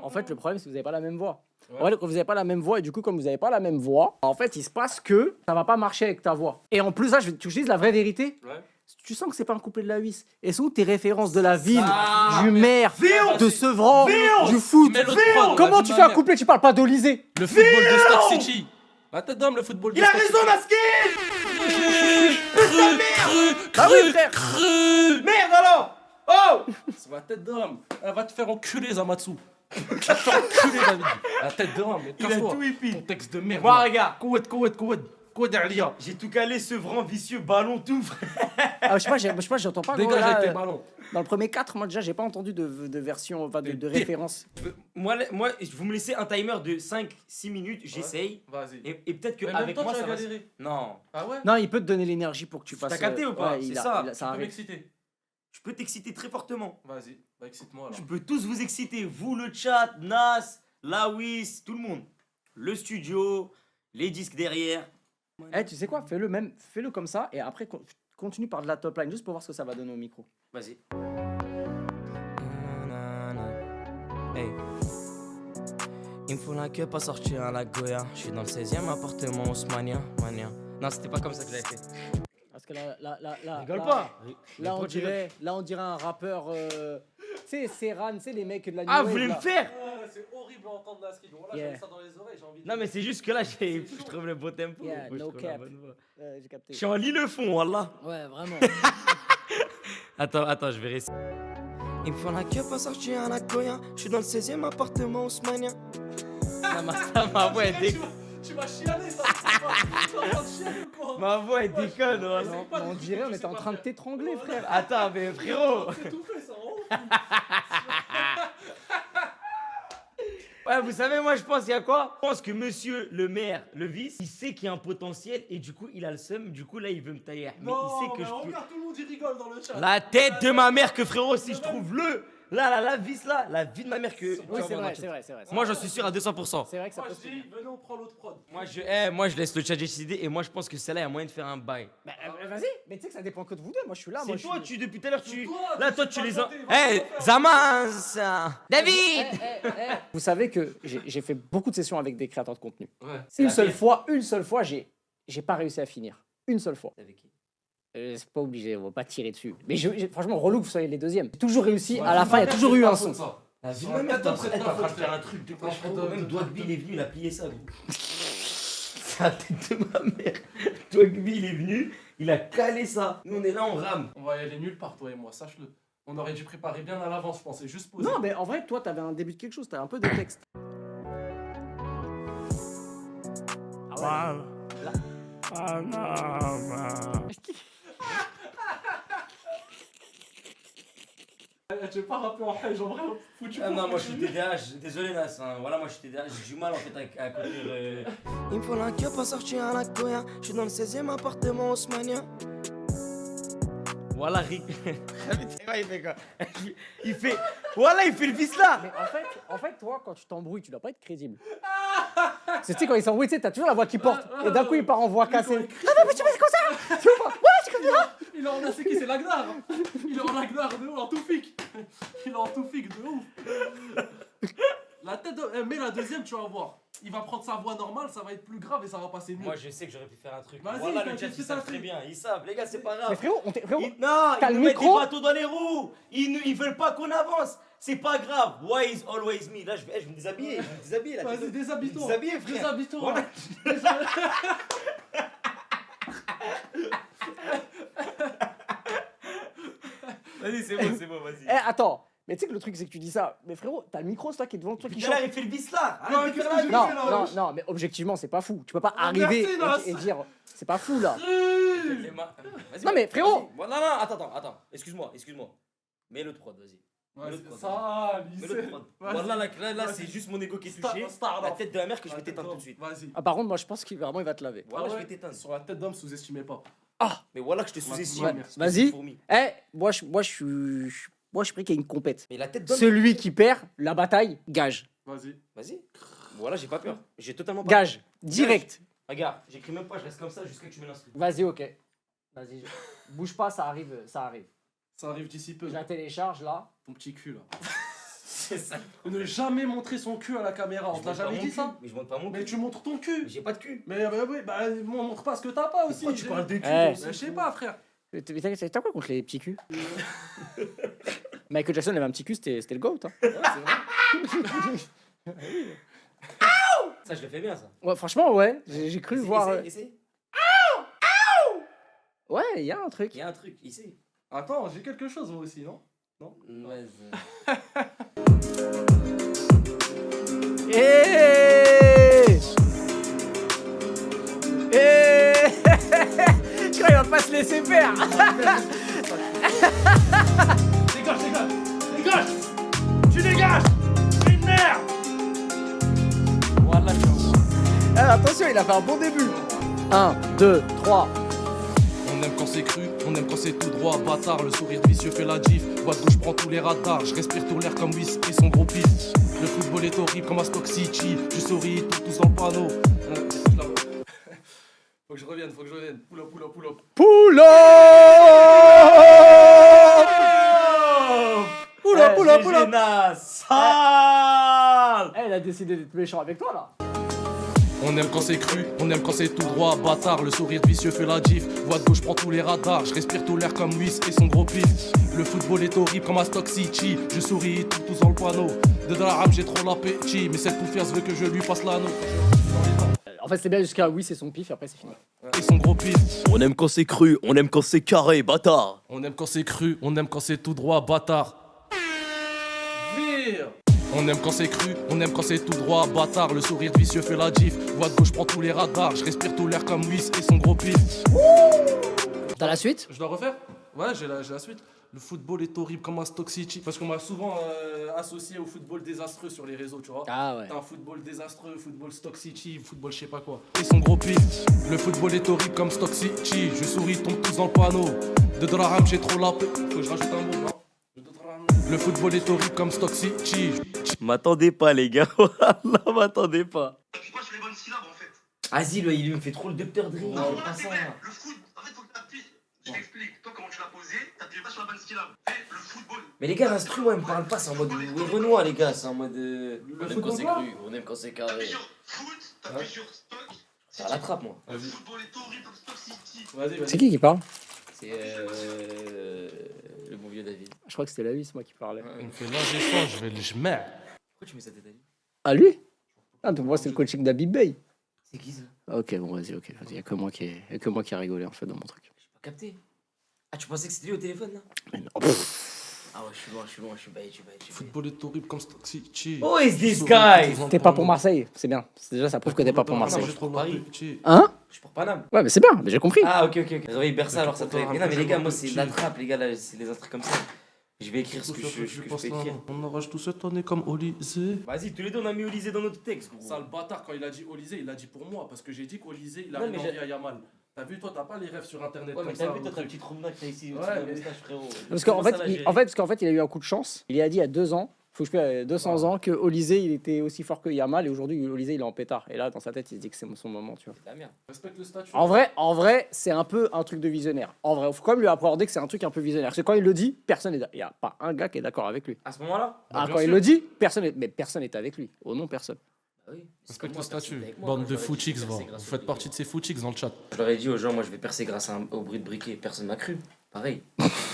En fait, le problème, c'est que vous avez pas la même voix. Ouais. En fait, quand vous avez pas la même voix, et du coup, comme vous avez pas la même voix, en fait, il se passe que ça va pas marcher avec ta voix. Et en plus, là, tu dis la vraie vérité. Ouais. Tu sens que c'est pas un couplet de la Huisse. Et sont tes références de la ville, du mais- maire, de Sevran, du foot. Mais l'autre prod, Comment la tu vie fais de un ma couplet? Tu parles pas d'Olysée. Le football de Stock City. La tête d'homme, le football de Il a Stock raison, Naski. Bah oui, frère. Merde alors. Oh. C'est ma tête d'homme. Elle va te faire enculer, Zamatsu. Elle va te faire enculer, David. La tête d'homme, mais Il a casse-toi. tout hippie. Ton texte de merde. Moi, regarde. Koued Alia. J'ai tout calé, Sevran, vicieux, ballon, tout, frère. Ah, je sais pas, j'entends pas. gros, Dégage là, avec tes ballons. dans le premier 4, moi déjà, j'ai pas entendu de version, enfin de référence. Moi, vous me laissez un timer de 5-6 minutes, j'essaye. Vas-y. Et peut-être Mais même qu'avec toi, moi, tu ça vas va. galérer. Non. Ah ouais? Non, il peut te donner l'énergie pour que tu passes. T'as capté ou pas? Ouais, C'est ça. Tu peux arrive. m'exciter. Je peux t'exciter très fortement. Vas-y, bah excite-moi alors. Je peux tous vous exciter. Vous, le chat, Nas, Lawis, tout le monde. Le studio, les disques derrière. Eh, tu sais quoi? Fais-le comme ça et après continue par de la top line juste pour voir ce que ça va donner au micro. Vas-y. Hey. Il me faut la queue pas sortir à la Goya. Je suis dans le 16e appartement Ousmania. Non, c'était pas comme ça que j'avais fait. Parce que là, Rigole pas. Là, on dirait un rappeur. Tu sais, Serran, tu sais, les mecs de la New Ah, Wave, vous voulez me là. faire? C'est horrible à entendre Nasky. Voilà, Yeah. j'avais ça dans les oreilles, j'ai envie de. Non, mais c'est juste que là, je trouve le beau tempo. Yeah, Moi, je no trouve la cap. bonne voix. J'ai capté. Je suis en lit le fond, wallah. Ouais, vraiment. Attends, je vais réciter. Il me faut la queue pas sortir à la Goya. Je suis dans le 16e appartement Ousmania. Ma voix est déconne. Tu vas chialer, ça. Tu vas pas chialer ou quoi? Ma voix est déconne, wallah. On dirait on était en train de t'étrangler, frère. Attends, mais frérot. C'est tout fait, ça, Ouais, vous savez, moi, je pense qu'il y a quoi? Je pense que monsieur le maire, le vice, il sait qu'il y a un potentiel et du coup, il a le seum. Du coup, là, il veut me tailler. Mais Non, il sait que mais je peux. regarde, tout le monde il rigole dans le chat. La tête de ma mère que frérot, si je trouve la vis là, la vie de ma mère que. Oui, c'est vrai. Moi, j'en suis sûr à 200%. C'est vrai que ça Moi peut je se dis, venez, on prend l'autre prod. Moi, je laisse le chat décider et moi, je pense que celle-là, il y a moyen de faire un bail. Bah, vas-y, mais tu sais que ça dépend que de vous deux. Moi, je suis là. C'est toi, depuis tout à l'heure, C'est toi, Là, tu toi, sais tu pas les as. chanter, Eh, va Zama, ça. David. Vous savez que j'ai fait beaucoup de sessions avec des créateurs de contenu. Ouais. Une seule fois, j'ai pas réussi à finir. Une seule fois. C'est pas obligé, on va pas tirer dessus. Mais franchement, relou que vous soyez les deuxièmes. J'ai toujours réussi, à la fin, il y a toujours eu un son. La vie de Ouais, ma mère, attends, t'es en train de faire un truc de quoi, frérot. Même Dwagby, il est venu, il a plié ça, gros. C'est la tête de ma mère. Dwagby, il est venu, il a calé ça. Nous, on est là, on rame. On va y aller nulle part, toi et moi, sache-le. On aurait dû préparer bien à l'avance, je pensais juste poser. Non, mais en vrai, toi, t'avais un début de quelque chose, t'avais un peu de texte. Ah ouais. Tu veux pas rapper en rage, en vrai, foutu. Ah non, moi je suis TDAH, désolé Nas, hein. Voilà, moi je suis TDAH, j'ai du mal en fait à contenir. Il me faut la queue pas sortir à la Goya, je suis dans le 16e appartement Ousmania. Voilà, Rick. Il fait quoi? Il fait. Voilà, il fait le vice là! Mais en fait, toi, quand tu t'embrouilles, tu dois pas être crédible. Tu sais, quand il s'embrouille, tu sais, t'as toujours la voix qui porte. Et d'un coup, il part en voix cassée. Non, mais tu fais comme ça! Tu vois pas? Ouais, tu comme ça! Il est en c'est qui? C'est Lagnar. Il est en Lagnar de ouf, en Toufik. Il est en Toufik de ouf. La tête de. Mais la deuxième, tu vas voir. Il va prendre sa voix normale, ça va être plus grave et ça va passer mieux. Moi je sais que j'aurais pu faire un truc. Vas-y, Voilà, le t'inquiète, chat ils c'est savent ça, très c'est- bien, ils savent, les gars, c'est pas grave. Mais frérot, Non, t'as ils le nous mettent des micro bâtons dans les roues. Ils veulent pas qu'on avance. C'est pas grave. Why is always me? Là, je vais me déshabiller. Là. Vas-y, déshabille-toi. Déshabillé, frère. Déshabille-toi. Voilà. Vas-y, c'est bon, vas-y. Eh, attends. Mais tu sais que le truc, c'est que tu dis ça. Mais frérot, t'as le micro, c'est toi qui est devant toi qui Putain, chante. là, il fait le vice là. Non, Arrête de qu'est-ce faire que la j'ai vie. fait, là, wesh. Non, mais objectivement, c'est pas fou. Tu peux pas Ah, arriver merci, Nas. et dire. C'est pas fou là. Vas-y, Non, mais frérot. vas-y. Non, attends. Excuse-moi. Mets l'autre prod, vas-y. Ouais, Mets c'est l'autre ça, prod. Mets l'autre prod. Voilà, là, c'est juste mon ego qui est touché. La tête de la mère que je vais t'éteindre tout de suite. Vas-y. Ah, par contre, moi, je pense qu'il vraiment, il va te laver. Voilà, Ah je ouais. vais t'éteindre. Sur la tête d'homme, sous-estimez pas. Mais voilà que je te sous-estime. Ouais, espèce de vas-y. fourmi. Eh, moi, je prie qu'il y ait une compète. Mais la tête d'homme. Celui qui perd la bataille, gage. Vas-y. Vas-y. Voilà, j'ai pas peur. J'ai totalement pas Gage. Direct. peur. Regarde, j'écris même pas, je reste comme ça jusqu'à que tu me l'instruis. Vas-y, ok. Vas-y. Bouge pas, ça arrive. Ça arrive d'ici peu. Je la télécharge là. Ton petit cul là. C'est ça. Ne jamais montrer son cul à la caméra. On Je t'a montre pas jamais mon dit cul. ça? Mais je montre pas mon Mais cul. tu montres ton Mais cul. j'ai pas de cul. Mais oui, bah montre pas ce que t'as pas aussi. Pourquoi tu parles de cul Eh. toi aussi, Mais je sais pas, frère. Mais t'as quoi contre les petits culs? Michael Jackson avait un petit cul, c'était le GOAT. Hein. Ça, je le fais bien, ça. Ouais, franchement, ouais. J'ai cru voir. Essaye. Ouais, il y a un truc. Il y a un truc, essaye. Attends, j'ai quelque chose moi aussi, non? Je crois qu'il va pas se laisser faire. Dégage! Tu dégages! Une merde! Voilà, Eh, attention, il a fait un bon début. 1, 2, 3. On aime quand c'est cru, on aime quand c'est tout droit, bâtard, le sourire vicieux fait la diff, voix de gauche prend tous les radars, je respire tout l'air comme Whis et son gros pif. Le football est horrible comme à Stock City, je souris tous dans le panneau. Faut que que je revienne. Pull up. Pull up. Gégéna, sale. Elle a décidé d'être méchant avec toi là. On aime quand c'est cru, on aime quand c'est tout droit, bâtard. Le sourire vicieux fait la diff. Voix de gauche prend tous les radars. Je respire tout l'air comme Luis et son gros pif. Le football est horrible comme à Stock City. Je souris tout dans le panneau. De Draham j'ai trop l'appétit. Mais cette poufiasse veut que je lui passe l'anneau. En fait, c'est bien jusqu'à oui, c'est son pif, et après c'est fini. Et son gros pif. On aime quand c'est cru, on aime quand c'est carré, bâtard. On aime quand c'est cru, on aime quand c'est tout droit, bâtard. Vire. On aime quand c'est cru, on aime quand c'est tout droit, bâtard. Le sourire vicieux fait la diff. Voix de gauche prend tous les radars. Je respire tout l'air comme Luis et son gros pif. T'as la suite? Je dois refaire? Ouais, j'ai la suite. Le football est horrible comme un Stock City. Parce qu'on m'a souvent associé au football désastreux sur les réseaux, tu vois. Ah ouais. T'as un football désastreux, football Stock City, football je sais pas quoi. Et son gros pif. Le football est horrible comme Stock City. Je souris, tombe tous dans le panneau. De Draham, j'ai trop la paix. Faut que je rajoute un mot, non? Le football est horrible comme Stock City. M'attendez pas, les gars. Wallah, m'attendez pas. T'appuies pas sur les bonnes syllabes en fait. Vas-y, il me fait trop le Dr. Dre. Non, voilà, c'est vrai. Le foot, en fait, faut que t'appuies. Je t'explique. Toi, comment tu l'as posé, t'appuies pas sur la bonne syllabe. Fais le football. Mais les gars, l'instru, moi, il me parle pas. C'est en mode Renoir, les gars. C'est en mode. On aime quand c'est cru, on aime quand c'est carré. T'appuies sur foot, t'appuies sur stock. Ça l'attrape, moi. Le football est horrible comme Stock City. Vas-y. C'est qui parle? C'est le bon vieux David. Je crois que c'était la vie, c'est moi qui parlais. Il me fait l'ingé son, je mets. Pourquoi tu mets ça tête à lui? Ah lui? Ah donc moi c'est le coaching d'Abib Bey. C'est qui ça? Ok bon vas-y, y'a que moi qui a rigolé en fait dans mon truc. J'ai pas capté. Ah, tu pensais que c'était lui au téléphone là? Mais non. Ah ouais, je suis bête. Football est horrible comme Stock City. Who is this guy? T'es pas pour Marseille, c'est bien. Déjà ça prouve que t'es pas pour Marseille. J'ai trop Paris. Hein? Je suis pour Paname. Ouais mais c'est bien, mais j'ai compris. Ah, ok. Réveille Bersa, alors ça te fait. Mais non, mais les gars, moi, c'est de la trappe, les gars, là, c'est des trucs comme ça. Je vais écrire ce que je peux écrire. On arrache tout cette année comme Olysée. Vas-y, tous les deux, on a mis Olysée dans notre texte, gros. Sale bâtard, quand il a dit Olysée, il l'a dit pour moi. Parce que j'ai dit qu'Olysée, il a Non, rien mais envie à Yamal. T'as vu, toi, t'as pas les rêves sur internet Ouais, mais comme t'as ça. vu, toi, ou ta truc. petite roumba que t'as ici, Ouais, au-dessus de la mais- moustache, frérot. Parce qu'en Comment fait, ça, la il, gérer en fait, parce qu'en fait, il a eu un coup de chance. Il a dit à 2 ans, faut que je paie 200 ans, que Olysée il était aussi fort que Yamal et aujourd'hui Olysée il est en pétard. Et là, dans sa tête, il se dit que c'est son moment, tu vois. C'est de la merde. Respecte le statut. En vrai, c'est un peu un truc de visionnaire. En vrai, faut quand même lui accorder que c'est un truc un peu visionnaire. Parce que quand il le dit, personne n'est. Il y a pas un gars qui est d'accord avec lui. À ce moment-là? Bah, bien Quand il sûr. le dit, personne est avec lui. Au nom personne. Bah oui. Respecte le statut. Avec moi, Bande moi, de je leur ai dit, footix, je vais va. percer Vous grâce au faites briquet. partie de ces footix dans le chat. Je leur ai dit aux gens, moi, je vais percer grâce au bruit de briquet. Personne m'a cru. Pareil.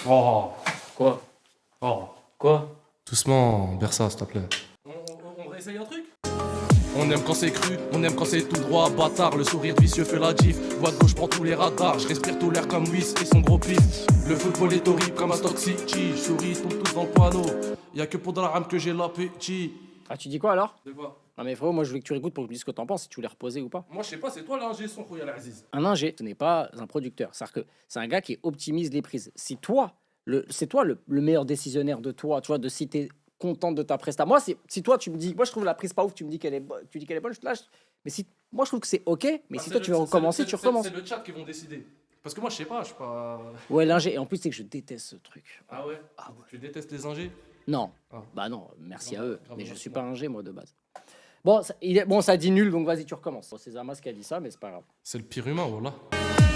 Oh. Quoi? Oh. Quoi? Doucement, Bersa, s'il te plaît. On réessaye un truc? On aime quand c'est cru, on aime quand c'est tout droit, bâtard. Le sourire vicieux fait la diff. Voix de gauche prend tous les radars. Je respire tout l'air comme Luis et son gros pif. Le football est horrible comme un Stock City. Je souris, tombe tous dans le panneau. Y'a que pour Draham que j'ai l'appétit. Ah, tu dis quoi alors? De quoi? Non mais frérot, moi je voulais que tu réécoutes pour que tu me dises ce que t'en penses, si tu voulais reposer ou pas. Moi, je sais pas, c'est toi l'ingé son, Khoya Aziz. Un ingé, ce n'est pas un producteur. C'est-à-dire que c'est un gars qui optimise les prises. Si toi, c'est toi le meilleur décisionnaire de toi, tu vois, de si t'es contente de ta presta. Moi, si toi tu me dis, moi je trouve la prise pas ouf, tu me dis qu'elle est bonne, tu dis qu'elle est bonne, je te lâche. Mais si, moi je trouve que c'est ok, mais si toi tu veux recommencer, tu recommences. C'est le chat qui vont décider. Parce que moi, je sais pas, je suis pas. Ouais, l'ingé. Et en plus, c'est que je déteste ce truc. Ah ouais? Tu détestes les ingés? Non. Ah. Bah non, merci à eux. grave, Mais je merci. suis pas ingé, moi, de base. Bon, ça dit nul, donc vas-y, tu recommences. Bon, c'est Zamas qui a dit ça, mais c'est pas grave. C'est le pire humain, voilà.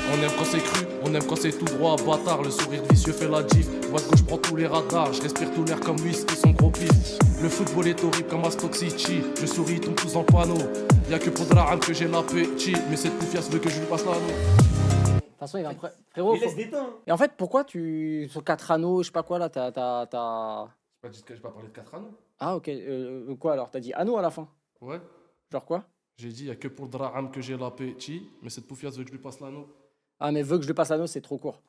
On aime quand c'est cru, on aime quand c'est tout droit, bâtard. Le sourire vicieux fait la diff. Voix de gauche prend tous les radars. Je respire tout l'air comme Luis et son gros pif. Le football est horrible comme à Stock City. Je souris, tombe tous dans le panneau. Y'a que pour Draham que j'ai l'appétit. Mais cette poufiasse veut que je lui passe l'anneau. De toute façon, il va frérot. Mais laisse des temps. Et en fait, pourquoi sur 4 anneaux, je sais pas quoi là, t'as. J'ai pas dit que j'ai pas parlé de 4 anneaux. Ah, ok. Quoi alors? T'as dit anneau à la fin? Ouais. Genre quoi? J'ai dit, y'a que pour Draham que j'ai l'appétit. Mais cette poufiasse veut que je lui passe l'anneau. Ah, mais veut que je lui passe l'anneau, c'est trop court.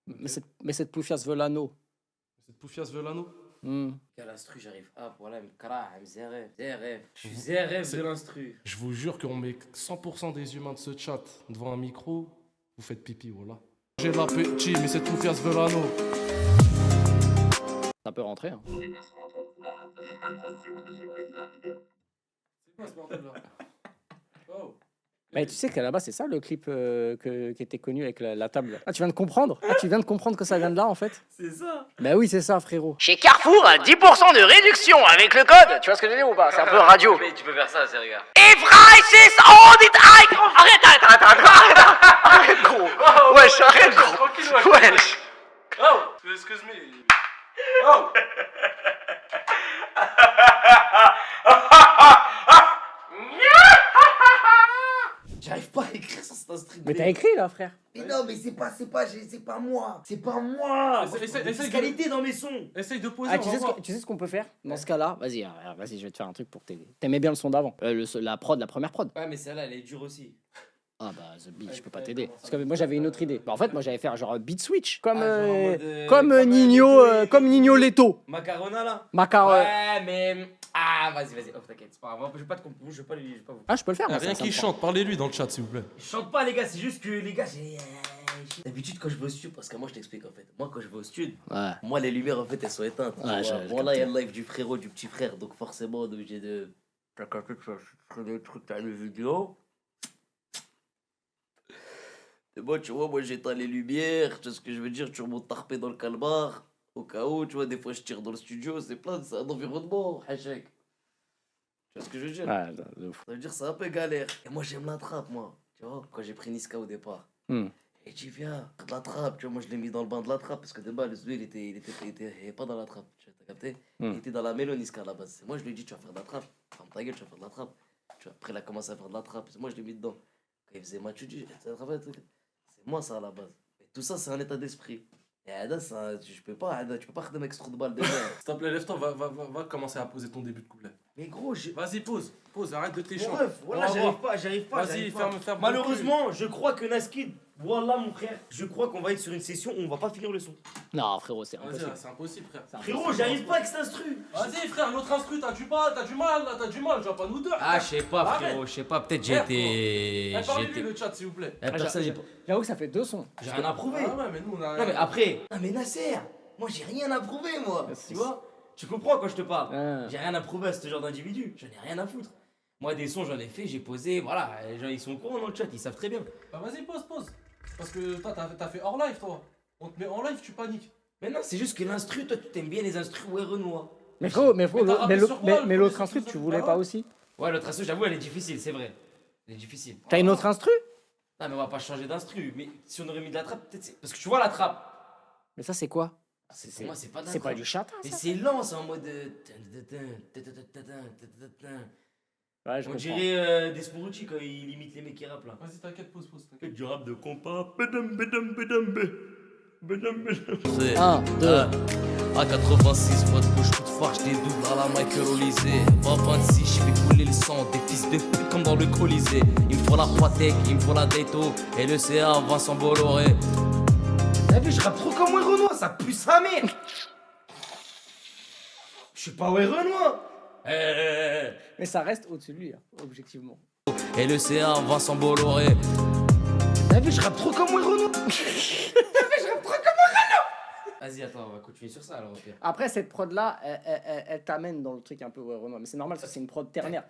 Ok. Mais cette poufiasse veut l'anneau. Cette poufiasse veut l'anneau. Quel instru, j'arrive. Ah, voilà, zéref. Je suis zéref de l'instru. Je vous jure qu'on met 100% des humains de ce chat devant un micro. Vous faites pipi, voilà. J'ai l'appétit, mais cette poufiasse veut l'anneau. Ça peut rentrer. Hein. C'est quoi ce bordel là? Oh, Mais tu sais qu'à la base, c'est ça le clip qui était connu avec la table. Ah, tu viens de comprendre? Ah, tu viens de comprendre que ça vient de là, en fait? C'est ça. Bah oui, c'est ça, frérot. Chez Carrefour, 10% de réduction avec le code. Tu vois ce que je veux dire ou pas? C'est un peu radio. Mais tu peux faire ça, c'est regarde. Prices on it hike. Arrête, gros. Wesh, arrête, gros. Wesh. Oh, excuse me. Oh. J'arrive pas à écrire ça, c'est un street. Mais t'as écrit, là, frère. Mais non, mais c'est pas moi. C'est pas moi. Essaye Qualité dans mes sons. Essaye de poser. Ah, on va voir. tu sais ce qu'on peut faire? Dans ce cas-là, vas-y, vas-y, je vais te faire un truc pour t'aider. T'aimais bien le son d'avant. La première prod. Ouais, mais celle-là, elle est dure aussi. Ah bah, The Beat, je peux pas t'aider. Parce que moi, j'avais une autre idée. Bah, en fait, moi, j'allais faire genre beat switch. Comme, comme Nino Leto. Macarona là. Macaron. Ouais, mais. Ah, vas-y. Oh, t'inquiète, c'est pas grave. Je vais pas te comprendre. Je vais pas vous. Ah, je peux le faire. Y a moi, rien ça qui me chante, parlez-lui dans le chat s'il vous plaît. Je chante pas, les gars, c'est juste que les gars, j'ai. D'habitude, quand je vais au studio, parce que moi je t'explique en fait. Moi, quand je vais au studio, Ouais. moi les lumières en fait elles sont éteintes. tu Ouais, vois. j'ai Bon, là, il y a le live du frérot, du petit frère, donc forcément, on est obligé de. T'as capté que je fais des trucs dans les vidéos. Et moi, tu vois, moi j'éteins les lumières, tu vois ce que je veux dire, tu remontes tarpé dans le calmar. Au cas où, tu vois, des fois je tire dans le studio, c'est un environnement, hachek. Tu vois ce que je veux dire? Ouais, de ouf. Ça veut dire c'est un peu galère. Et moi j'aime la trappe, moi. Tu vois, quand j'ai pris Niska au départ. Et tu viens, de la trappe, tu vois, moi je l'ai mis dans le bain de la trappe parce que de base, lui il était pas dans la trappe, tu vois, t'as capté? Il était dans la mélo Niska à la base. C'est moi je lui ai dit tu vas faire de la trappe, ferme ta gueule, tu vas faire de la trappe. Tu vois, après il a commencé à faire de la trappe, c'est moi je l'ai mis dedans. Quand il faisait match, tu dis, c'est moi ça à la base. Et tout ça c'est un état d'esprit. Et là, ça, tu peux pas faire mec trop de balles de mer. S'il te plaît, lève-toi, va commencer à poser ton début de couplet. Mais gros, Vas-y, pose, arrête de Mon télécharger. ref, voilà, j'arrive pas. Vas-y, ferme. Malheureusement, je crois que Naskid, voilà mon frère, je crois qu'on va être sur une session où on va pas finir le son. Non, frérot, c'est Vas-y, impossible. c'est impossible, frère. Frérot, j'arrive pas avec cet instru. Vas-y, frère, l'autre instru, t'as du mal, tu vas pas nous deux. Ah, je sais pas, Arrête. frérot, je sais pas, peut-être j'ai Merde, été. Parlez-lui le chat, s'il vous plaît. Personne, J'avoue que ça fait 2 sons. J'ai rien à prouver. Ah ouais, mais nous, on a. Non, mais après, Ah mais Nasser, moi j'ai rien à prouver moi. tu vois, tu comprends quand je te parle. Ah. J'ai rien à prouver à ce genre d'individu. J'en ai rien à foutre. Moi, des sons, j'en ai fait, j'ai posé, voilà. Les gens, ils sont courants dans le chat, ils savent très bien. Bah, vas-y, pose. Parce que toi, t'as fait hors live, toi. On te met en live, tu paniques. Mais non, c'est juste que l'instru, toi, tu t'aimes bien les instrus, ouais, Renoir. Mais frérot, Mais t'as rappé sur quoi, le l'autre premier instru, son tu que voulais t'as pas là aussi? Ouais, l'autre instru, j'avoue, elle est difficile, c'est vrai. Elle est difficile. T'as une autre instru? Non, mais on va pas changer d'instru. Mais si on aurait mis de la trappe, peut-être c'est. Parce que tu vois la trappe. Mais ça, c'est quoi? Pour moi, c'est pas de la C'est pas trappe. du chata, Mais ça? c'est lent, c'est en mode. Ouais, je On comprends. dirait des Sporucci quand ils imitent les mecs qui rappent là. Vas-y, t'inquiète, pose, t'inquiète. Du rap de compas. 1, 2. À 86, pas de bouche, coup de farce, des doubles à la Michael Olysée. 20-26, je fais couler le sang, des fils de pute comme dans le Colisée. Il me faut la Patek, il me faut la Dato, et le CA Vincent Bolloré. T'as vu, je rappe trop comme ouais Renoir, ça pue sa mère. Je suis pas ouais Renoir. Mais ça reste au-dessus de lui, hein, objectivement. Et le CA Vincent Bolloré. T'as vu, je rappe trop comme ouais Renoir. Vas-y, attends, on va continuer sur ça alors au pire. Après, cette prod-là, elle t'amène dans le truc un peu ouais, Renoir. Mais c'est normal, ça, c'est une prod ternaire.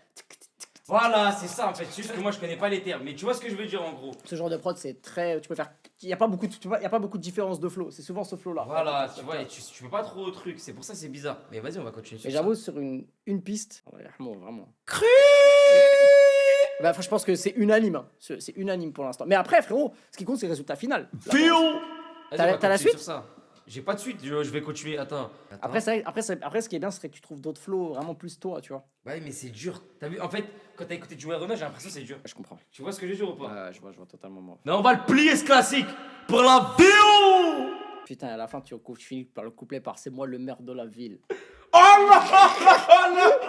Voilà, c'est ça en fait. C'est juste que moi je connais pas les termes. Mais tu vois ce que je veux dire en gros. Ce genre de prod, c'est très. Tu peux faire. Il n'y a pas beaucoup de différence de flow. C'est souvent ce flow-là. Voilà, tu vois, et tu peux pas trop au truc. C'est pour ça que c'est bizarre. Mais vas-y, on va continuer sur Mais ça. j'avoue, sur une piste. Vraiment. Bah, je pense que c'est unanime. Hein. C'est unanime pour l'instant. Mais après, frérot, ce qui compte, c'est le résultat final. Vas-y, on T'as va la continuer suite sur ça. J'ai pas de suite, je vais continuer. Attends. Après, ce qui est bien, c'est que tu trouves d'autres flows vraiment plus toi, tu vois. Ouais, mais c'est dur. T'as vu, en fait, quand t'as écouté du Renault, j'ai l'impression que c'est dur. Je comprends. Tu vois ce que je veux dire ou pas? Je vois totalement moi. Mais on va le plier ce classique pour la vidéo. Putain, à la fin, tu finis par le couplet par c'est moi le maire de la ville. Oh là là.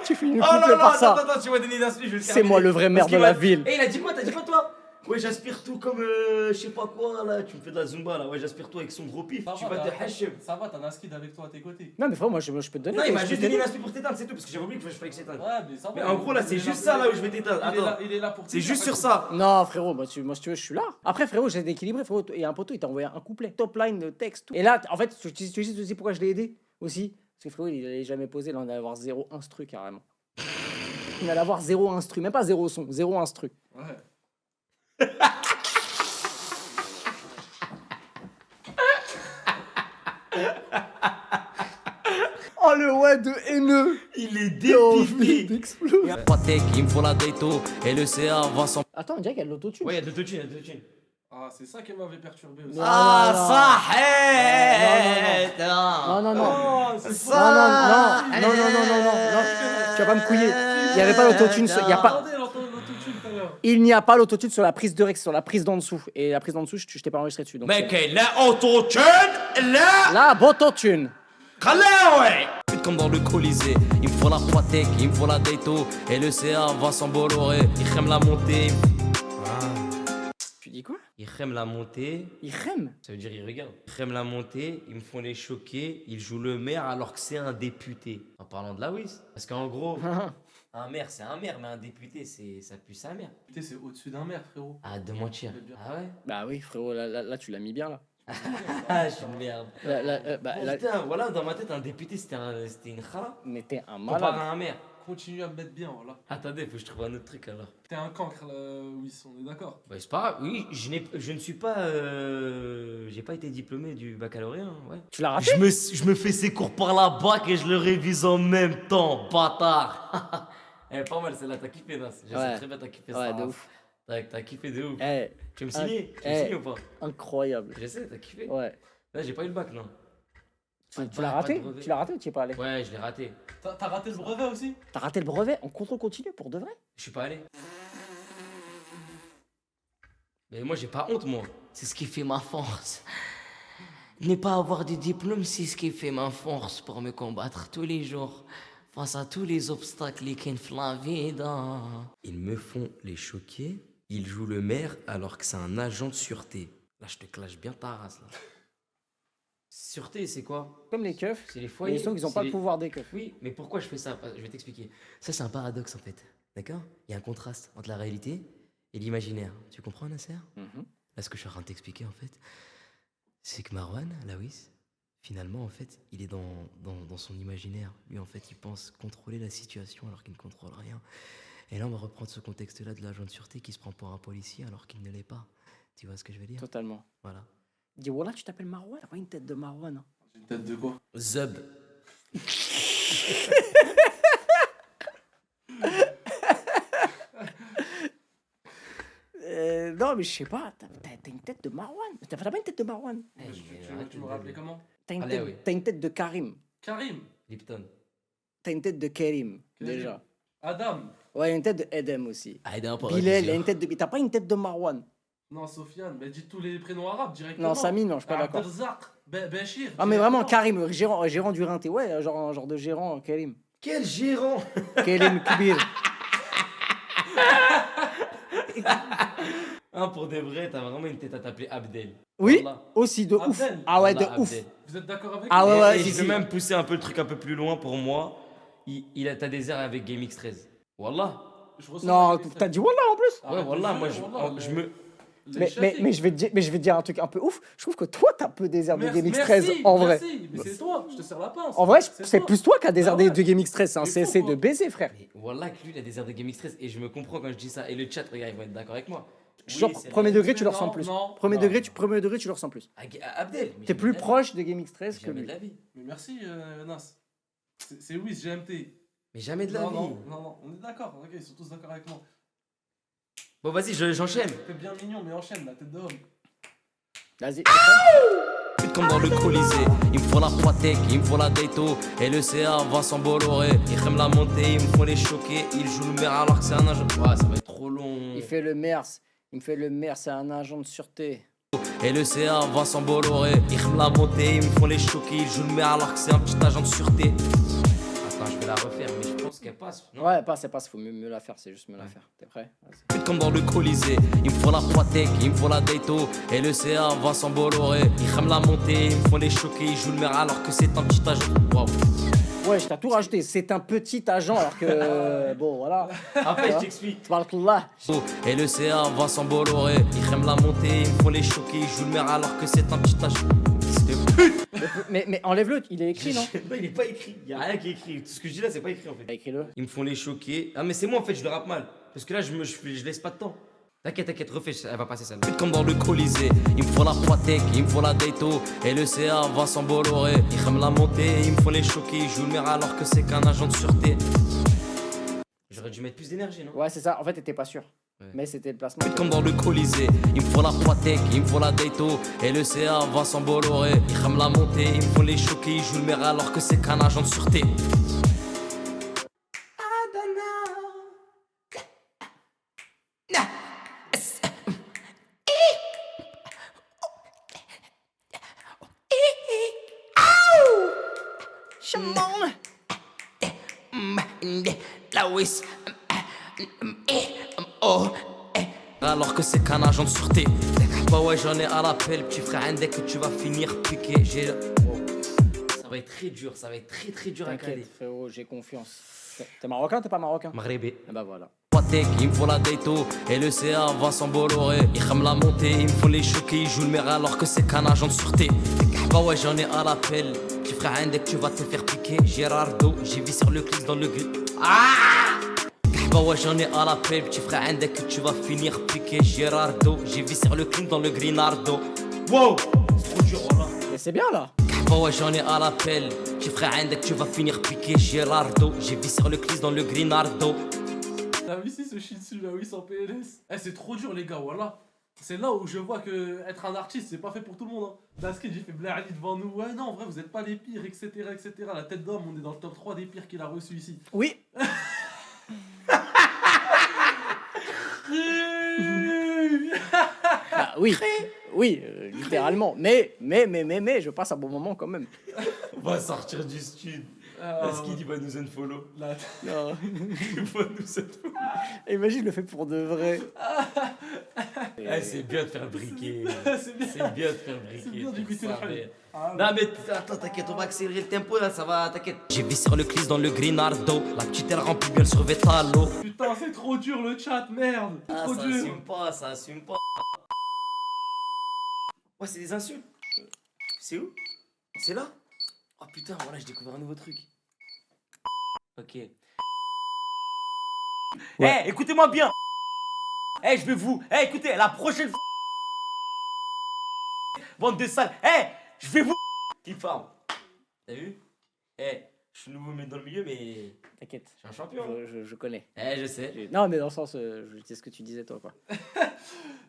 Tu finis le couplet par ça. Attends, tu vas donner d'inspi, je vais le C'est moi le vrai maire de la ville. Et il a dit quoi? T'as dit quoi toi? Ouais, j'aspire tout comme je sais pas quoi là, tu me fais de la zumba là, ouais, j'aspire tout avec son gros pif, tu vas te hachem. Ça va, t'as Naskid avec toi à tes côtés. Non, mais frérot, moi je peux te donner. Non, il m'a je peux juste te donné donner. l'inspi pour t'éteindre, c'est tout, parce que j'avais oublié qu'il fallait que je t'éteigne. Ouais, mais ça va. Mais en gros là, c'est juste ça là où je vais t'éteindre. Attends, Il est là pour c'est juste sur ça. Non, frérot, moi, si tu veux, je suis là. Après, frérot, j'ai déséquilibré, frérot. Et un poteau, il t'a envoyé un couplet, top line, le texte, tout. Et là, en fait, tu sais pourquoi je l'ai aidé aussi? Parce que frérot, il avait jamais posé, là, on allait avoir 0 instru carrément. Il allait avoir 0 instru, même pas 0 son, 0 instru. Ouais. Oh le ouais de haineux. Il est J'ai envie dépipé. d'exploser. Pas tech, il me faut la dato. Et le CA va s'en. Attends, on dirait qu'il y a de l'autotune. Ouais, il y a de l'autotune, il y a de l'autotune. Ah, c'est ça qui m'avait perturbé aussi. Ah, ça Non, non, non. Oh, c'est Non, ça. non, non, non, non, non, non, non, tu vas pas me couiller. Il n'y avait pas l'autotune, il y a pas, Attendez, l'autotune tout à l'heure. il n'y a pas l'autotune sur la prise de Rex, sur la prise d'en dessous. Et la prise d'en dessous, je t'ai pas enregistré dessus. Donc Mec, la autotune, là. la bototune. Khala, ouais. Comme dans le Colisée, il me faut la Patek, il me faut la Dato. Et le CA va s'embolorer. Il aime la montée. Tu dis quoi? Il aime la montée. Il rème. Ça veut dire il regarde. Il aime la montée, ils me font les choquer. Ils jouent le maire alors que c'est un député. En parlant de la WIS. Parce qu'en gros, un maire c'est un maire, mais un député ça pue sa mère. Putain, c'est au-dessus d'un maire, frérot. Ah, de mentir. Ah ouais? Bah oui, frérot, là tu l'as mis bien là. Ah, je suis une merde. Là, Voilà, dans ma tête, un député c'était une khala. mais t'es un Comparé malade. à un maire. Continue à me mettre bien, voilà. Attendez, faut que je trouve un autre truc alors. T'es un cancre, oui, on est d'accord. Bah, c'est pas grave, oui, je ne suis pas. J'ai pas été diplômé du baccalauréat, hein, ouais. Tu l'as raté? Je me fais ces cours par la bac et je le révise en même temps, bâtard. Elle est pas mal celle-là, t'as kiffé, Nas. Je sais Ouais. très bien, t'as kiffé Ouais, ça. de ouf. T'as kiffé de ouf. Eh, Tu veux me signer? Tu veux me eh. signer ou pas? incroyable. Je sais, t'as kiffé. Ouais. Là, j'ai pas eu le bac, non. Tu l'as raté? Tu l'as raté ou tu y es pas allé? Ouais, je l'ai raté. T'as raté le brevet aussi? T'as raté le brevet en contrôle continu pour de vrai? Je suis pas allé. Mais moi, j'ai pas honte, moi. C'est ce qui fait ma force. Ne pas avoir de diplôme, c'est ce qui fait ma force pour me combattre tous les jours face à tous les obstacles qui me la vida. Ils me font les choquer. Ils jouent le maire alors que c'est un agent de sûreté. Là, je te clash bien ta race, là. Sûreté, c'est quoi? Comme les keufs. C'est les Mais foyers. ils sont qu'ils ont c'est pas les- le pouvoir des keufs. Oui, mais pourquoi je fais ça? Je vais t'expliquer. Ça, c'est un paradoxe, en fait. D'accord? Il y a un contraste entre la réalité et l'imaginaire. Tu comprends, Nasser? Là, ce que je suis en train de t'expliquer, en fait, c'est que Marwan, Lawis, finalement, en fait, il est dans son imaginaire. Lui, en fait, il pense contrôler la situation alors qu'il ne contrôle rien. Et là, on va reprendre ce contexte-là de l'agent de sûreté qui se prend pour un policier alors qu'il ne l'est pas. Tu vois ce que je veux dire? Totalement. Voilà. Dis, voilà, tu t'appelles Marwan, t'as pas une tête de Marwan. Hein. J'ai une tête de quoi? Zub. Non, mais je sais pas, t'as une tête de Marwan. T'as pas une tête de Marwan. Tu me rappelais comment? T'as une, Allez, tête- oui. t'as une tête de Karim. Karim. Lipton. T'as une tête de Karim, Karim. déjà. Adam. Ouais, il y a une tête de Edem aussi. Ah, d'un Bilal, il y a une tête de... T'as pas une tête de Marwan. Non, Sofiane. Mais dis tous les prénoms arabes directement. Non, Samy, non, je suis pas d'accord. Abdelzak. Béchir. Ah, mais vraiment, Karim, gérant du Rinté. Ouais, genre de gérant, Karim. Quel gérant! Karim Kibir. Pour de vrai, t'as vraiment une tête à t'appeler Abdel. Oui, Wallah. aussi, de ouf. Abdel. Ah ouais, de Wallah, ouf. Abdel. Vous êtes d'accord avec Ah moi? ouais, ouais, Et si, je peux si. même pousser un peu le truc un peu plus loin pour moi. T'as des airs avec GameX 13. Wallah. Je ressens Non, la t'as dit Wallah en plus. Ouais, Arrête de Wallah, jouer, moi Wallah, je me. Mais je vais te dire un truc un peu ouf. Je trouve que toi, t'as un peu des airs de Merci, GameX 13 merci, en vrai. merci. Mais c'est toi, je te serre la pince. En vrai, c'est toi. plus toi qui as des airs Ah ouais. de GameX 13. C'est un Mais CC pourquoi de baiser, frère. Mais Wallah, que lui, il a des airs de GameX 13 et je me comprends quand je dis ça. Et le chat, regarde, ils vont être d'accord avec moi. Genre, c'est premier vrai. degré, tu le Non, ressens plus. non, Premier non. degré, tu le ressens plus. Abdel. mais T'es jamais plus de la vie. proche de GameX 13 que Jamais lui. de la vie. Mais merci, Nas. C'est Wiz, GMT. Mais jamais de la Non, vie. non, on est d'accord. Ok, ils sont tous d'accord avec moi. Bon, vas-y, j'enchaîne. T'es bien mignon, mais enchaîne, la tête de homme. Vas-y. Comme dans le Colisée, il me faut la Patek, il me faut la Dato. Et le CA va s'embolorer. Ils aiment la montée, ils me font les choquer. Ils jouent le maire alors que c'est un agent. Ouais, ça va être trop long. Il fait le MERS. Il me fait le MERS, c'est un agent de sûreté. Et le CA va s'embolorer. Ils aiment la montée, ils me font les choquer. Ils jouent le maire alors que c'est un petit agent de sûreté. Attends, je vais la refaire, mais je pense qu'elle passe. Non Ouais, passe, faut mieux la faire, c'est juste mieux la faire. T'es prêt? Vas-y. Comme dans le Colisée, il me faut la Patek, il me faut la Dato. Et le CA va s'embolorer. Ils aiment la montée, ils me font les choquer. Ils jouent le maire alors que c'est un petit agent. Waouh. Ouais, je t'ai tout rajouté. C'est un petit agent alors que. Bon, voilà. Après, je t'explique. Tabarakallah. Et le CA va s'embolorer. Ils aiment la montée, ils me font les choquer. Ils jouent le maire alors que c'est un petit agent. Fils de pute. Mais enlève-le, il est écrit, non? Non, il est pas écrit. Il y a rien qui est écrit. Tout ce que je dis là, c'est pas écrit en fait. Écris-le. Ils me font les choquer. Ah, mais c'est moi en fait, je le rappe mal. Parce que là, je laisse pas de temps. T'inquiète, refais, elle va passer celle-là. Comme dans le Colisée, il me faut la Poitec, il me faut la Daito. Et le CA va s'en Bolloré. Ils aiment la montée, ils me font les choquer. Ils jouent le maire alors que c'est qu'un agent de sûreté. J'aurais dû mettre plus d'énergie, non? Ouais, c'est ça. En fait, t'étais pas sûr. Ouais. Mais c'était le placement. Comme dans le Colisée, il me faut la Poitec, il me faut la Daito. Et le CA va s'en Bolloré. Ils aiment la montée, ils me font les choquer. Ils jouent le maire alors que c'est qu'un agent de sûreté. Alors que c'est qu'un agent de sûreté. Bah ouais, j'en ai à l'appel, petit frère, dès que tu vas finir piqué. Ça va être très dur, ça va être très dur à caler. T'inquiète, frérot, j'ai confiance. T'es marocain, t'es pas marocain? Maghrébé. Ah bah voilà. Poitec, il me faut la Daito. Et le CA va s'en Bolloré. Ils aiment la montée, ils me font les choquer. Ils jouent le maire alors que c'est qu'un agent de sûreté. Bah ouais, j'en ai à l'appel, petit frère, dès que tu vas te faire piquer. Gérardo, j'ai vu sur le clip dans le gris. Bah ouais, j'en ai à l'appel, petit frère, dès que tu vas finir piqué. Gérardo, j'ai vu sur le clip dans le Grinardo. Wow, c'est trop dur, voilà. Mais c'est bien là. Bah ouais, j'en ai à l'appel, petit frère, dès que tu vas finir piqué. Gérardo, j'ai vu sur le clip dans le Grinardo. T'as vu ici ce shih tzu là, oui, sans PLS? Eh, c'est trop dur, les gars, voilà. C'est là où je vois que être un artiste, c'est pas fait pour tout le monde. Hein. Daskid, j'ai fait Blahali devant nous. Ouais, non, en vrai, vous êtes pas les pires, etc. La tête d'homme, on est dans le top 3 des pires qu'il a reçu ici. Oui. Bah oui. Oui, littéralement. Mais, je passe un bon moment quand même. On va sortir du stud. Daskid, il va nous unfollow. Là, Non. Il va nous unfollow. Imagine, je le fais pour de vrai. Eh, c'est bien de faire briquer. c'est bien. C'est bien de faire briquer. C'est bien du goûter Ça le va. fallait. Ah, Non mais attends, t'inquiète, on va accélérer le tempo là, ça va, t'inquiète. J'ai vu sur le clip dans le Grinardo. La petite elle remplit bien le survêt à l'eau. Putain, c'est trop dur le chat, merde. C'est Ah, trop ça dur. assume pas, ça assume pas. Ouais, c'est des insultes. C'est où? C'est là? Oh putain, voilà, j'ai découvert un nouveau truc. Ok. Eh, écoutez-moi bien. Eh, je vais vous. Eh, écoutez, la prochaine fois. Bande de salles. Eh, je vais vous. Qui parle? T'as vu? Eh, je suis nouveau mais dans le milieu, mais. T'inquiète. Je suis un champion. Je connais. Eh, je sais. Non, mais dans le sens, je sais ce que tu disais toi, quoi.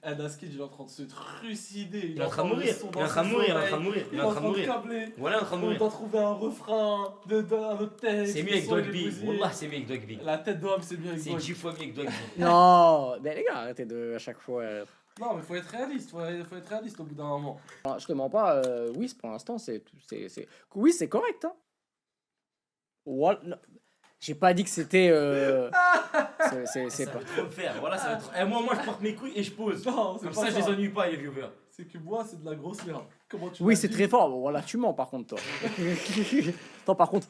Eh, Daskid, il est en train de se trucider. Il est en train de mourir. Il est en train de mourir. Il est en train de mourir. Il est en train de mourir. Voilà, il est en train de On mourir. doit trouver un refrain de un autre texte. C'est mieux avec Dogby. Wallah, c'est mieux avec Dogby. La tête d'homme, c'est bien avec C'est Dogby. 10 fois mieux avec Dogby. Non, mais les gars, arrêtez de à chaque fois. Non, mais faut être réaliste. Faut être réaliste au bout d'un moment. Enfin, je te mens pas, oui, pour l'instant, oui, c'est correct, hein. Non, j'ai pas dit que c'était. C'est Ça pas. va trop le faire. Voilà, ça va trop. Eh, moi, je porte mes couilles et je pose. Non, c'est Comme pas ça, je les ennuie pas, les viewers. C'est que moi, c'est de la grosse merde. Comment tu Oui, l'as c'est dit très fort. Bon, voilà, tu mens par contre, toi. Toi, par contre.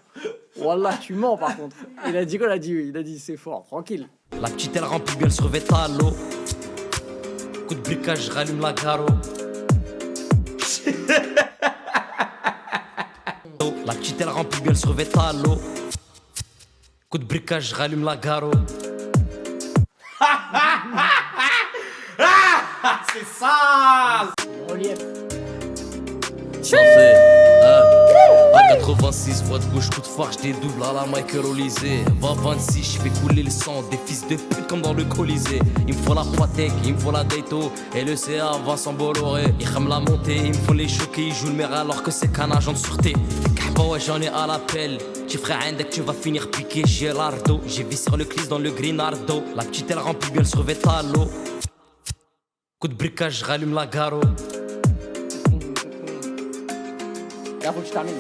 Voilà, tu mens par contre. Il a dit quoi? Il a dit c'est fort, tranquille. La petite elle remplit bien le survêt à l'eau. Coup de briquage, je rallume la garo. La petite elle remplit bien le survêt à l'eau. Coup de briquage, je rallume la garo. C'est sale! Relief. Ça fait à 86 voix de gauche, coup de phare, j'dédouble à la Michael Olysée. 26, j'fais couler le sang des fils de pute comme dans le Colisée. Il me faut la Poitec, il me faut la Daito. Et le CA va s'en Bolloré. Ils aiment la montée, ils me font les choquer. Ils jouent le maire alors que c'est qu'un agent de sûreté. Bah ouais, j'en ai à l'appel. Petit frère, dès que tu vas finir piqué. Gérardo, j'ai vu sur le clip dans le Grinardo. La petite elle remplit bien le survêt à l'eau. Coup de briquage, je rallume la garo. Là, faut que tu termines.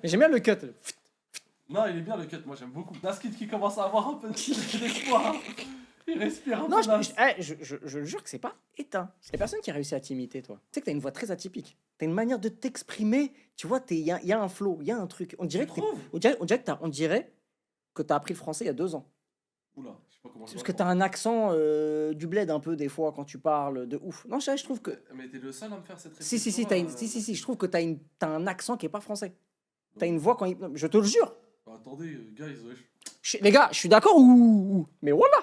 Mais j'aime bien le cut. Non, il est bien le cut, moi j'aime beaucoup. Daskid qui commence à avoir un peu d'espoir. Il respire un Non, peu. je le jure que c'est pas éteint. C'est la personne qui a réussi à t'imiter, toi. Tu sais que t'as une voix très atypique. T'as une manière de t'exprimer. Tu vois, il y a un flow, il y a un truc. On dirait que t'as appris le français il y a 2 ans. Oula, je sais pas comment Parce que t'as un accent du bled un peu des fois quand tu parles de ouf. Non, je trouve que. Mais t'es le seul à me faire cette Si, réflexion. je trouve que t'as un accent qui est pas français. T'as une voix quand il. Je te le jure. Attendez, guys, wesh. Les gars, je suis d'accord ou. Mais voilà!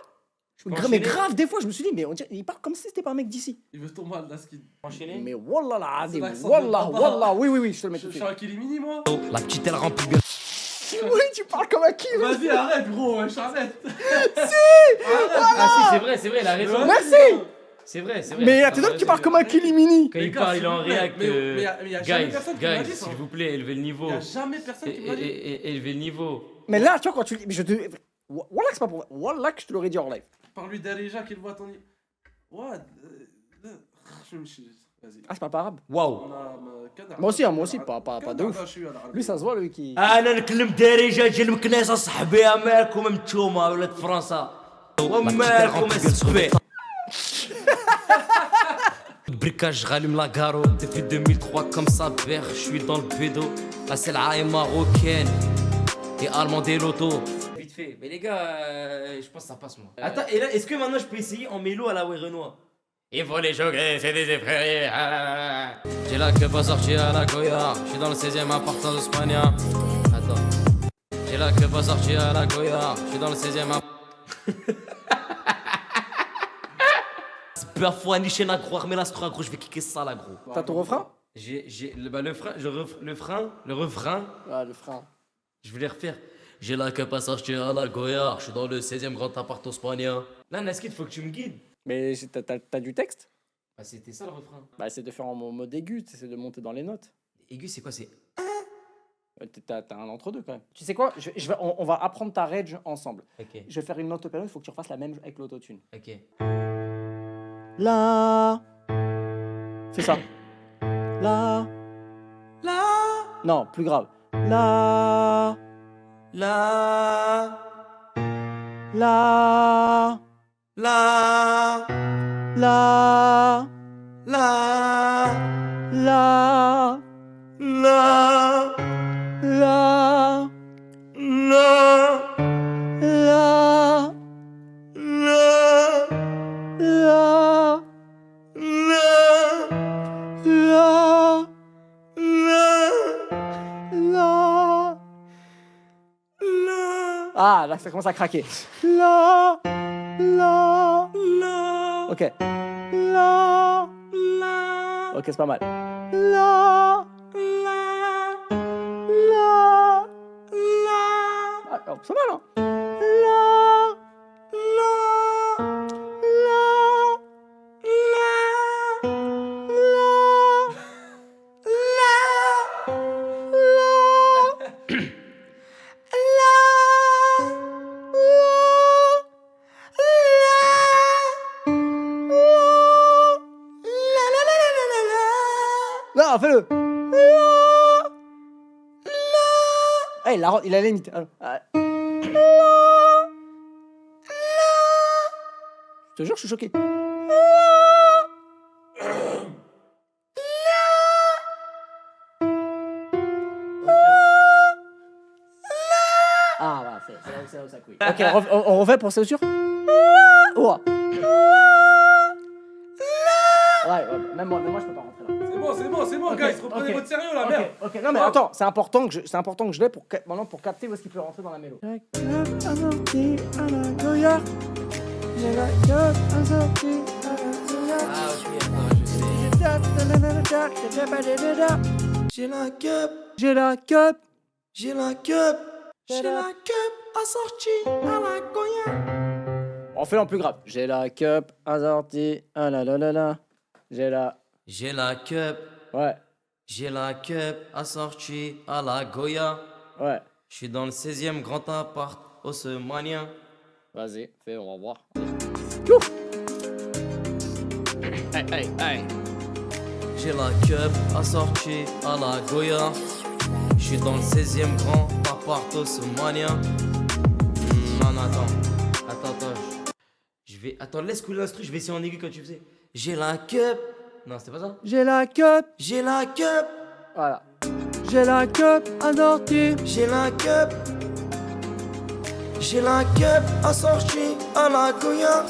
Mais enchaîner grave, des fois, je me suis dit, mais on dirait, il parle comme si c'était pas un mec d'ici. Il veut ton mal, Naskid. Enchaîner. Mais wallah la C'est l'accent wallah, de Baba. wallah, oui, je te le mets tout Je de suis suite. un Kilimini, moi. La petite elle remplit bien. Oui, tu parles comme un qui? Vas-y, arrête, gros, wesh, arrête. Ah si, c'est vrai, il a raison. Merci! C'est vrai. Mais il y a des autres qui parlent comme un Kilimini. Quand Les il gars, parle, il s'il est en vous plaît, réact. mais y a jamais personne qui m'a dit Guys, ça. s'il vous plaît, élevez le niveau. Y'a jamais personne qui m'a dit. Élevez le niveau. Mais là, tu vois, quand tu. Mais je te. Wallah, que c'est pas pour. Wallah, que je te l'aurais dit en live. Parle-lui d'Aléja qu'il voit ton. What? Je me suis. Vas-y. Ah, c'est pas arabe. Waouh. Moi aussi, pas de ouf. Lui, ça se voit, lui qui. انا نكلم دارجه جا المكناسه صاحبي مالكم نتوما ولاد فرنسا ومالكم السبي Briquage, rallume la garo. Depuis 2003, comme ça, père, je suis dans le pédo. La sel'a est marocaine et allemande et l'auto. Vite fait. Mais les gars, je pense que ça passe moi. Attends, et là, est-ce que maintenant je peux essayer en mélo à la Way Renoir? Il faut les choquer, c'est des effrayés. J'ai la queue pas sortie à la Goya. Je suis dans le 16ème appartement d'Espagne. Attends. J'ai la queue pas sortie à la Goya. Je suis dans le 16ème Parfois, ni chez la gros, mais la stra gros, je vais kicker ça là gros. T'as ton refrain? J'ai le refrain. Ah, le frein. Je vais les refaire. J'ai la queue pas sortie à la Goya. Je suis dans le 16ème grand appart espagnol. Là, Naskid, faut que tu me guides. Mais t'as du texte? Bah, c'était ça le refrain. Bah, c'est de faire en mode aigu, c'est de monter dans les notes. Aigu, c'est quoi? C'est. T'as un entre-deux quand même. Tu sais quoi? On va apprendre ta range ensemble. Ok. Je vais faire une note au piano, il faut que tu refasses la même avec l'autotune. Ok. La. Fais ça. La. Non, plus grave. La. La. La. La. La. La. La. La. La. La. La. La. La. La. La. Ah, là, ça commence à craquer. La. La. La. Ok. La. La. Ok, c'est pas mal. La. La. Ah, oh, c'est mal, hein. La. Non, fais-le. Hey, il a la limite. Je te jure, je suis choqué. Ah, voilà, c'est là où ça couille. Ok, on refait pour c'est sûr. Oh. Ouais, même moi je peux pas rentrer là. C'est bon, guys, reprenez votre sérieux là, merde. Ok, non mais attends, c'est important que je l'ai maintenant pour capter où est-ce qu'il peut rentrer dans la mélo. J'ai la cup. J'ai la cup. J'ai la cup. J'ai la cup assortie à la Goya. On fait en plus grave. J'ai la cup assortie. Ah la la la la. J'ai la. J'ai la cup. Ouais. J'ai la cup assortie à la Goya. Ouais. Je suis dans le 16ème grand appart haussmanien. Vas-y, fais, on va voir. Hey. J'ai la cup assortie à la Goya. Je suis dans le 16ème grand appart haussmanien. Non, attends. Je vais. Attends, laisse couler l'instru, je vais essayer en aigu quand tu faisais. J'ai la cup. Non, c'était pas ça? J'ai la cup. J'ai la cup. Voilà. J'ai la cup assortie. J'ai la cup. J'ai la cup assortie à la Goya.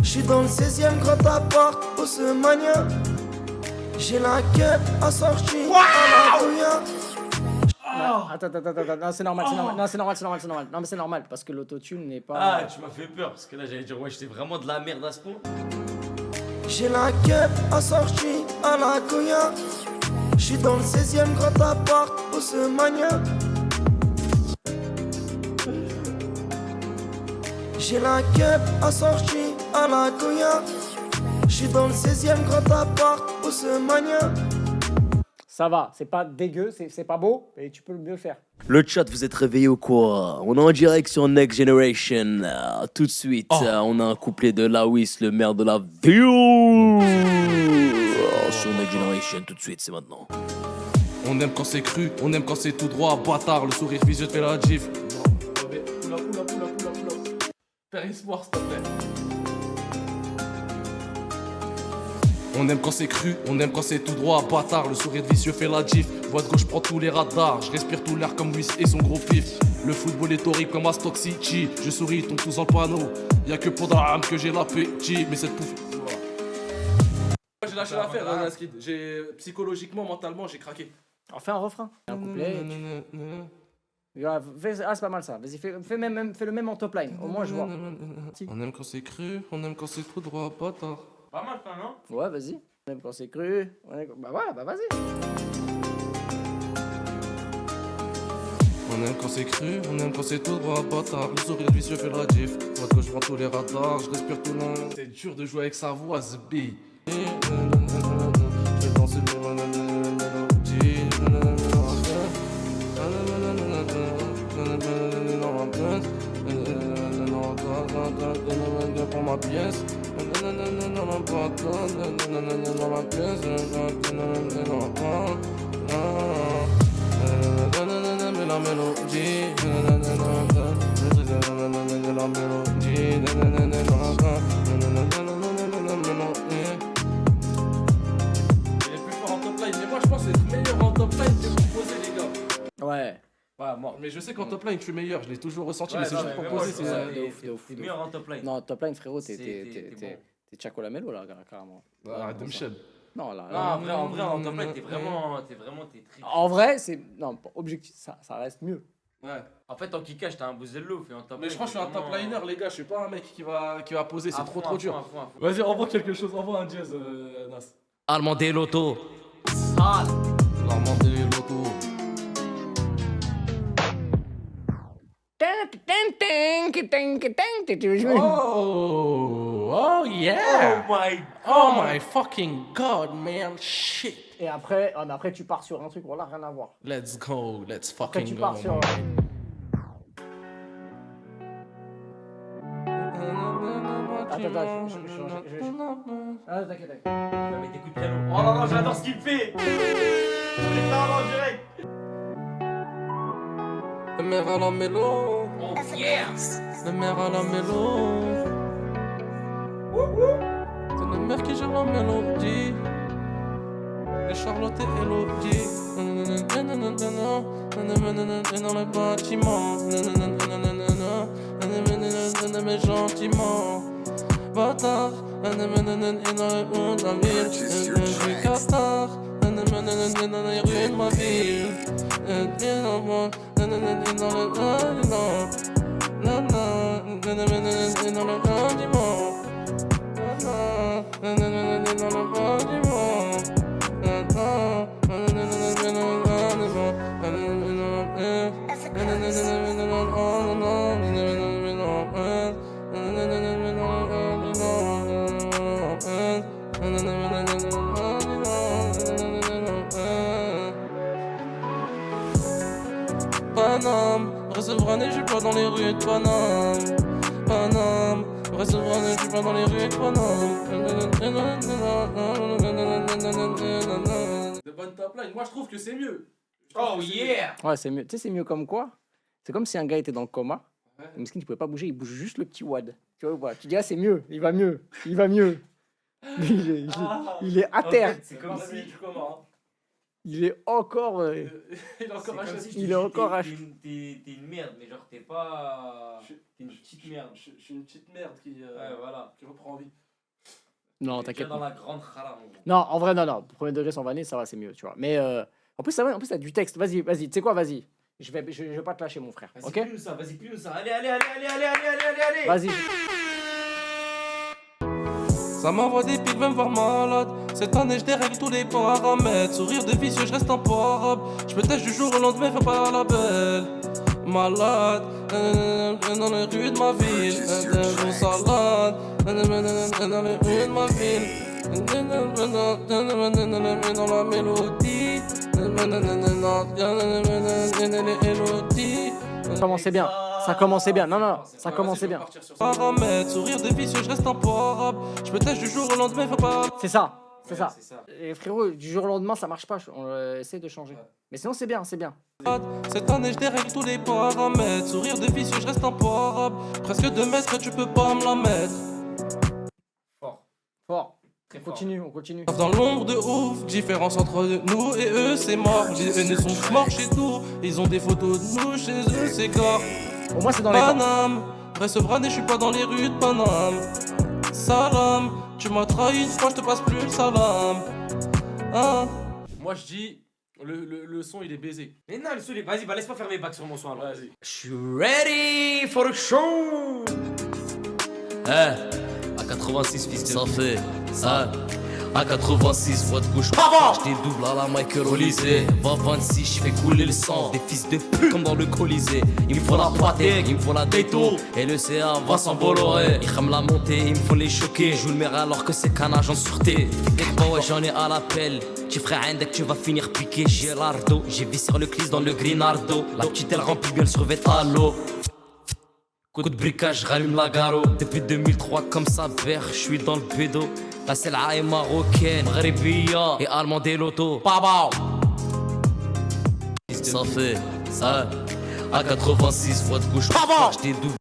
J'suis dans le 16ème grand appart au Semania. J'ai la cup assortie à la Goya. Attends, non, c'est normal, c'est normal. Non, c'est normal, c'est normal, c'est normal. Non, mais c'est normal parce que l'autotune n'est pas. Ah, tu m'as fait peur parce que là j'allais dire, ouais, j'étais vraiment de la merde à ce point. J'ai la cup assortie à la Goya. J'suis dans le 16ème grand appart au Semania. J'ai la cup assortie à la Goya. J'suis dans le 16ème grand appart au Semania. Ça va, c'est pas dégueu, c'est pas beau, et tu peux mieux faire. Le chat, vous êtes réveillés ou quoi? On est en direct sur Next Generation. Tout de suite, on a un couplet de Lawis, le maire de la ville. Sur Next Generation, tout de suite, c'est maintenant. On aime quand c'est cru, on aime quand c'est tout droit, bâtard, le sourire vicieux te fait la gif. Oula. Faire espoir, s'il te plaît. On aime quand c'est cru, on aime quand c'est tout droit, bâtard, le sourire vicieux fait la gif. Voix de gauche prend tous les radars, je respire tout l'air comme Whis et son gros pif. Le football est horrible comme à Stock City, je souris, ils tombent tous dans le panneau. Y'a que pour Dram que j'ai l'appétit, mais cette pouffe. J'ai lâché l'affaire, Naskid. Psychologiquement, mentalement, j'ai craqué. Alors fais un refrain, un couplet. Ah, c'est pas mal ça. Vas-y, fais le même en top line. Au moins, je vois. On aime quand c'est cru, on aime quand c'est tout droit, bâtard. Pas mal ça, non? Ouais, vas-y. Même quand c'est cru. Bah ouais, bah vas-y. On aime quand c'est cru, on aime quand c'est tout droit, bâtard. Le sourire vicieux fait la gif. Moi quand je prends tous les radars, je respire tout long. C'est dur de jouer avec sa voix, Zbi. Je vais danser le pour ma pièce. La mélodie, il est plus fort en top line, mais moi je pense être meilleur en top line que composé, les gars. Ouais. Ouais, moi. Mais je sais qu'en top line, je suis meilleur, je l'ai toujours ressenti, Ouais, mais c'est non, juste mais composé, moi, c'est. De ouf. meilleur en top line. Non, top line, frérot, t'es bon. Chaco Lamelo là, carrément. Arrête de me chier. Non, là. Non, en vrai, en top line, t'es vraiment très. En vrai, c'est. Non, objectif, ça reste mieux. Ouais. En fait, en kickage, t'as un bouzello, fait en top Mais je crois que je suis un top liner, les gars, je suis pas un mec qui va poser, c'est À trop fond, dur. à fond. Vas-y, envoie quelque chose, envoie un jazz, Nas. Allemand des lotos. L'armand des lotos. Oh yeah! Oh my fucking god, man, shit! Et après, tu pars sur un truc, voilà, rien à voir. Let's go, let's Après, fucking tu go. pars sur. Attends, je Ah, t'inquiète. Il met des coups de piano. Oh là là, j'adore ce qu'il fait! Je l'ai pas en direct! Le maire à la mélo. Oh yeah! Le maire à la mélo. C'est le maire qui gère la mélodie. Et Charlotte et Elodie. Dans le bâtiment. Mais gentiment. Bâtard. Et dans le monde de la ville. Je suis Qatar. Dans les rues de ma ville. Paname, recevoir je suis pas dans les rues de Paname. Paname, recevoir je suis pas dans les rues de Paname. De bonne top line, moi je trouve que c'est mieux. Oh yeah! Ouais, c'est mieux. Tu sais, c'est mieux comme quoi? C'est comme si un gars était dans le coma. Le miskin, il pouvait pas bouger, il bouge juste le petit wad. Tu vois, voilà. Tu dis, ah, c'est mieux, il va mieux. Il est à terre. C'est comme si. Il est encore. Il est encore HS. Il est encore H. T'es une merde, mais genre t'es pas. T'es une petite merde. Je suis une petite merde qui reprend vie. Non, T'es t'inquiète déjà dans pas. la grande haram. Non, en vrai, non. Premier degré sans vanner, ça va, c'est mieux, tu vois. Mais en plus, ça va, en plus, t'as du texte. Vas-y. Tu sais quoi, vas-y. Je vais pas te lâcher, mon frère. Vas-y, Ok? plus nous ça, vas-y, plus nous ça. Allez. Vas-y. Ça m'envoie des pics, va me voir malade. Cette année, je dérègle tous les paramètres. Sourire de vicieux, je reste imparable. Je me tâche du jour au lendemain, fais pas la belle. Malade, dans les rues de ma ville. Bon salade, dans les rues de ma ville. Dans la mélodie. Ça commençait bien. Ça commençait bien. Non, ça commençait bien. Paramètres, sourire de vicieux, je reste imparable. Je me tâche du jour au lendemain, fais pas. C'est ça. Et frérot, du jour au lendemain, ça marche pas. On essaie de changer. Mais sinon, c'est bien. Cette année, je dérègle tous les paramètres. Sourire de vicieux, je reste imparable. Presque 2 mètres, tu peux pas me la mettre. Fort. On continue. Dans l'ombre de ouf, différence entre nous et eux, c'est mort. Les haineux sont morts chez nous. Ils ont des photos de nous chez eux, c'est gore. Pour moi, c'est dans les temps. Paname, reste brané, je suis pas dans les rues de Paname. Salam, tu m'as trahi une fois, je te passe plus le salam. Hein? Moi je dis, le son il est baisé. Mais non, le son, vas-y, laisse pas faire mes bacs sur mon son alors. Vas-y. Je suis ready for the show. À 86 fils ça fait ça. À 86 voix de gauche, j'étais double à la Michael Olysée. Va 26, j'fais couler le sang. Des fils de pute comme dans le Colisée. Il me faut la Patek, il me faut la Dato. Et le CA va sans Bolloré. Ils rament la montée, il me faut les choquer. Joue le maire alors que c'est qu'un agent de sûreté. Et bah ouais, j'en ai à l'appel. Tu ferais un deck, tu vas finir piqué. J'ai l'ardo, j'ai vissé le clis dans le Grinardo. La petite elle remplit bien le survêt à l'eau. Coup de bricage, rallume la garo. Depuis 2003 comme ça, je suis dans le bédo. La Sel'a est marocaine, Ghribia et allemande et l'auto. Baba. Ça fait ça. À 86 voix de gauche, j'étais double.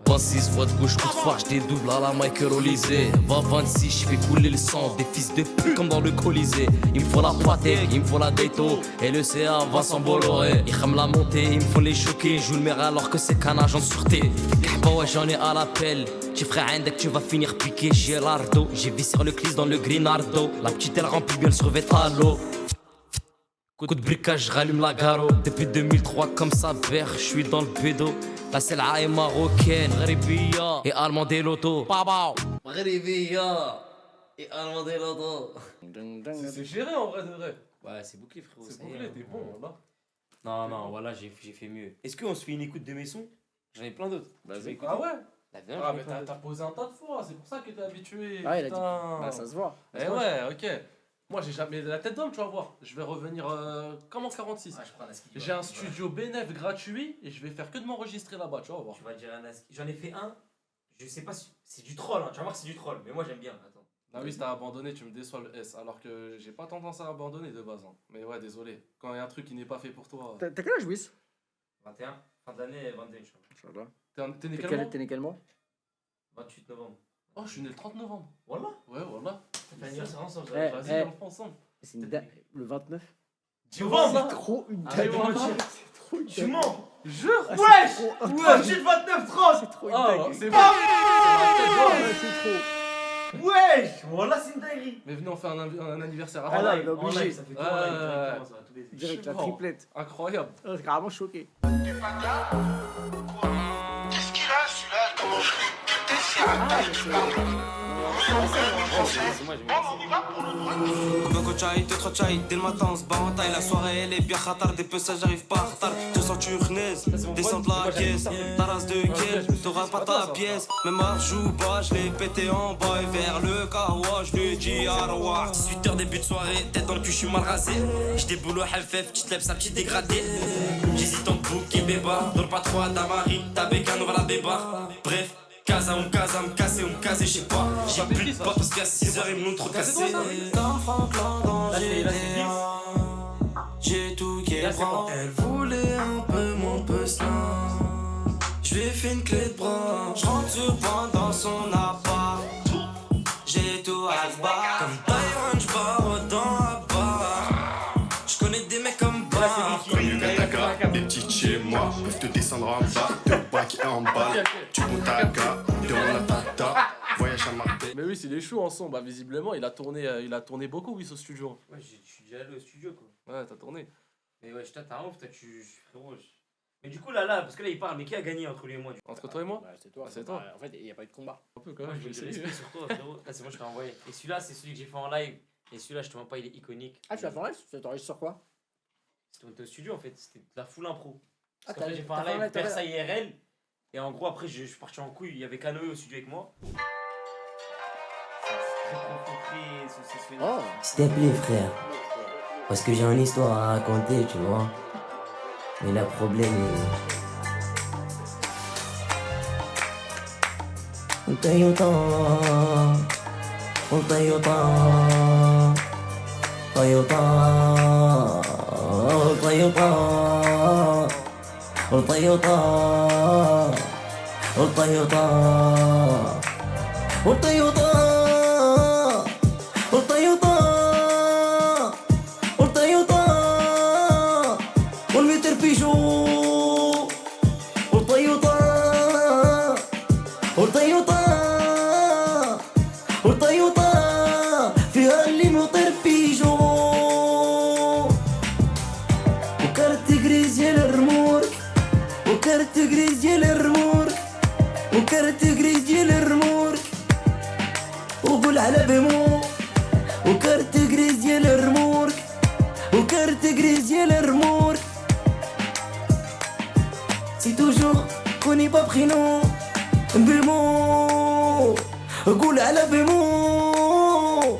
26 voix de gauche, coup de phare, j'étais double à la Michael Olysée. Va 26, j'fais couler le sang. Des fils de pute comme dans le Colisée. Il me faut la Patek, il me faut la Dato. Et le CA va sans Bolloré. Ils rament la montée, il me faut les choquer. Joue le maire alors que c'est qu'un agent de sûreté. Bah ouais, j'en ai à l'appel. Tu ferais un deck, tu vas finir piqué. J'ai l'ardo, j'ai vissé le clis dans le Grinardo. La petite elle remplit bien le survêt à l'eau. Coup de bricage, rallume la garo. Depuis 2003 comme ça, je suis dans le bédo. La Sel'a est marocaine, Ghribia et allemande et l'auto. Baba. Ghribia et allemande et l'auto. C'est géré en vrai de vrai. Ouais, c'est bouclé, frérot. C'est bouclé, t'es bon là. Non, voilà, j'ai fait mieux. Est-ce qu'on se fait une écoute de mes sons? J'en ai plein d'autres. Vas-y. Ah ouais? Ah, mais t'as posé un tas de fois, c'est pour ça que t'es habitué. Ah, il a dit. Putain. Bah, ça se voit. Eh ouais, ok. Moi j'ai jamais la tête d'homme, tu vas voir. Je vais revenir comme en 46. J'ai un studio bénéf gratuit et je vais faire que de m'enregistrer là-bas, tu vas voir. Tu vas dire un Aski. J'en ai fait un. Je sais pas si c'est du troll, hein. Tu vas voir que c'est du troll, mais moi j'aime bien. Attends. Ah oui, t'as abandonné, tu me déçois le S. Alors que j'ai pas tendance à abandonner de base. Hein. Mais ouais, désolé. Quand il y a un truc qui n'est pas fait pour toi. T'as quel âge, Wiss? 21. Fin de l'année, 21, Inch'Allah. T'es né quel mois? T'es né quel mois? 28 novembre. Oh, je suis né le 30 novembre. Voilà. Ouais, voilà. On fait anniversaire ensemble. Eh, Vas-y, on le fait ensemble. C'est le 29. Novembre. C'est trop une Ah, dingue. C'est trop une dingue. Tu mens. Jure. Wesh. Ouais, j'ai le 29-30. C'est trop une Ah, dingue. c'est bon. C'est trop. Wesh. Voilà, c'est une dinguerie. Mais venez, on fait un anniversaire Ah avant. là, il est obligé. Ça fait tout en live, directement, ça va tout baiser. Direct, la Bon. triplette. Incroyable. Je suis carrément choqué. Qu'est-ce qu'il a celui-là? Comment je l'ai buté, c'est Chai, 2-3 chai, dès le matin on se bat en taille. La soirée elle est bien khatar, des peu ça j'arrive pas en retard. Je sens tu renaise, descends de la caisse. Ta race de quel, t'auras pas ta pièce. Même à joue bas, je l'ai pété en bas et vers le kawa, je lui dis à revoir. 18h début de soirée, tête dans le cul, je suis mal rasé. J'dis boulot halfef, petite lèvre, sa petite dégradée. J'hésite en bouc et béba. Dors pas trop à ta mari, ta bécane, on va la bébar. Bref. Casa, me casser, je sais pas. J'ai plus de potes parce qu'à 6h ils m'ont trop cassé. D'enfant clan dans GTA, j'ai tout qui est prend. Elle voulait un peu mon pucelin. J'lui ai fait une clé de bras. J'rentre sur point dans son appart. J'ai tout à se battre. Comme Byron, j'bats. Voilà, c'est Connu Kataka, les petites chez moi peuvent te descendre en bas, te baquer en bas. Tu montes à Ka, demande à Tata, voyage à Marseille. Mais oui, il est chaud en son. Bah, visiblement, il a tourné beaucoup, oui, au studio. Ouais, je suis déjà allé au studio, quoi. Ouais, t'as tourné. Mais ouais, t'as un ouf, frérot. Mais du coup, là, parce que là, il parle, mais qui a gagné entre lui et moi Entre toi et moi? C'est toi. C'est toi. En fait, il n'y a pas eu de combat. Un peu quand Moi, même, je je vais vais te essayer. respect sur toi, frérot. Là, c'est moi, je t'ai envoyé. Et celui-là, c'est celui que j'ai fait en live. Et celui-là, je te mens pas, il est iconique. Ah, tu l'as fait en live? Tu t'enregistres sur quoi? C'était au studio, en fait. C'était de la full impro. Ah, Parce qu'en fait, j'ai fait un live Persa IRL. Et en gros, après, je suis parti en couille. Il y avait Canoë au studio avec moi. Oh. S'il te plaît, frère. Parce que j'ai une histoire à raconter, tu vois. Mais le problème est. Toyota, Toyota, Toyota, Toyota, Toyota, Toyota, Toyota. على بمو وكرت جريز ديال الرمورك وكرت جريز ديال الرمورك سي توجور كوني با بخينو بمو قول على بمو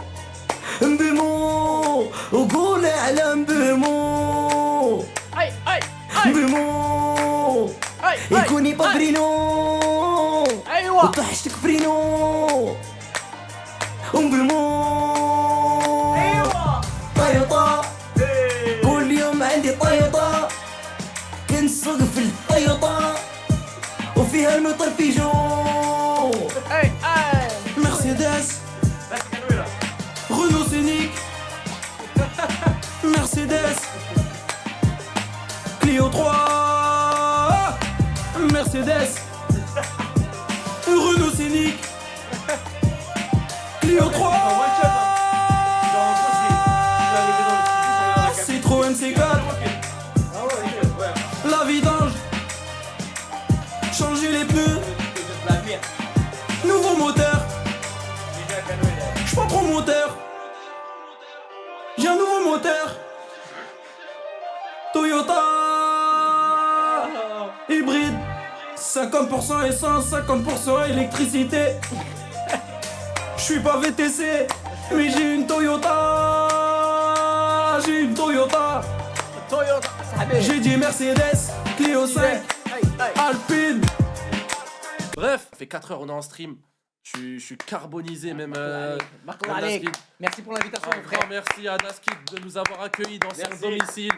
بمو وقول على بمو بمو يكوني با برينو ايوا وطحشتك برينو بمو ايوا طيطة كل يوم عندي طيطة كنسوق في الطيطة وفيها المطر بيجو مرسيدس رونو سينيك مرسيدس كليو 3 مرسيدس رونو سينيك Clio 3 Citroën C4 La vidange Changer les pneus Nouveau moteur J'suis pas promoteur J'ai un nouveau moteur Toyota Hybride 50% essence, 50% électricité. Je suis pas VTC, mais j'ai une Toyota. J'ai une Toyota. J'ai dit Mercedes, Clio 5, Alpine. Bref, ça fait 4 heures, on est en stream. Je suis carbonisé même. Merci pour l'invitation, mon frère. Merci à Naskid de nous avoir accueillis dans son domicile.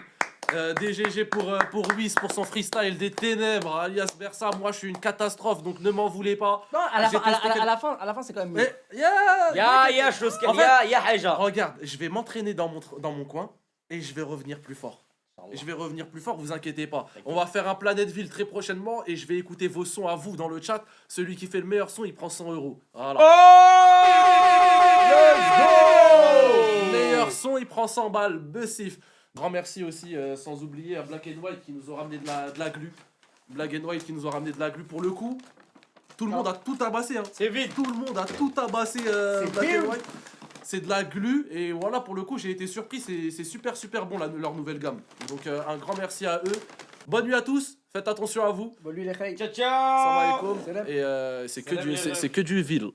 DGG pour Whis, pour son freestyle des ténèbres, alias Bersa. Moi, je suis une catastrophe, donc ne m'en voulez pas. Non, à la fin, c'est quand même mieux. Regarde, je vais m'entraîner dans mon coin et je vais revenir plus fort. Vous inquiétez pas. On va faire un Planète Ville très prochainement et je vais écouter vos sons à vous dans le chat. Celui qui fait le meilleur son, il prend 100 €. Voilà. Let's go. Meilleur son, il prend 100 balles. Bussif. Grand merci aussi, sans oublier à Black and White qui nous ont ramené de la glu. Black and White qui nous ont ramené de la glu pour le coup. Tout le monde a tout tabassé. Hein. C'est vide. Tout le monde a tout tabassé Black and White. C'est de la glu et voilà, pour le coup j'ai été surpris, c'est super bon leur nouvelle gamme. Donc un grand merci à eux. Bonne nuit à tous, faites attention à vous. Bonne nuit les reilles. Ciao ciao. Salam alaikum. Et c'est que du ville.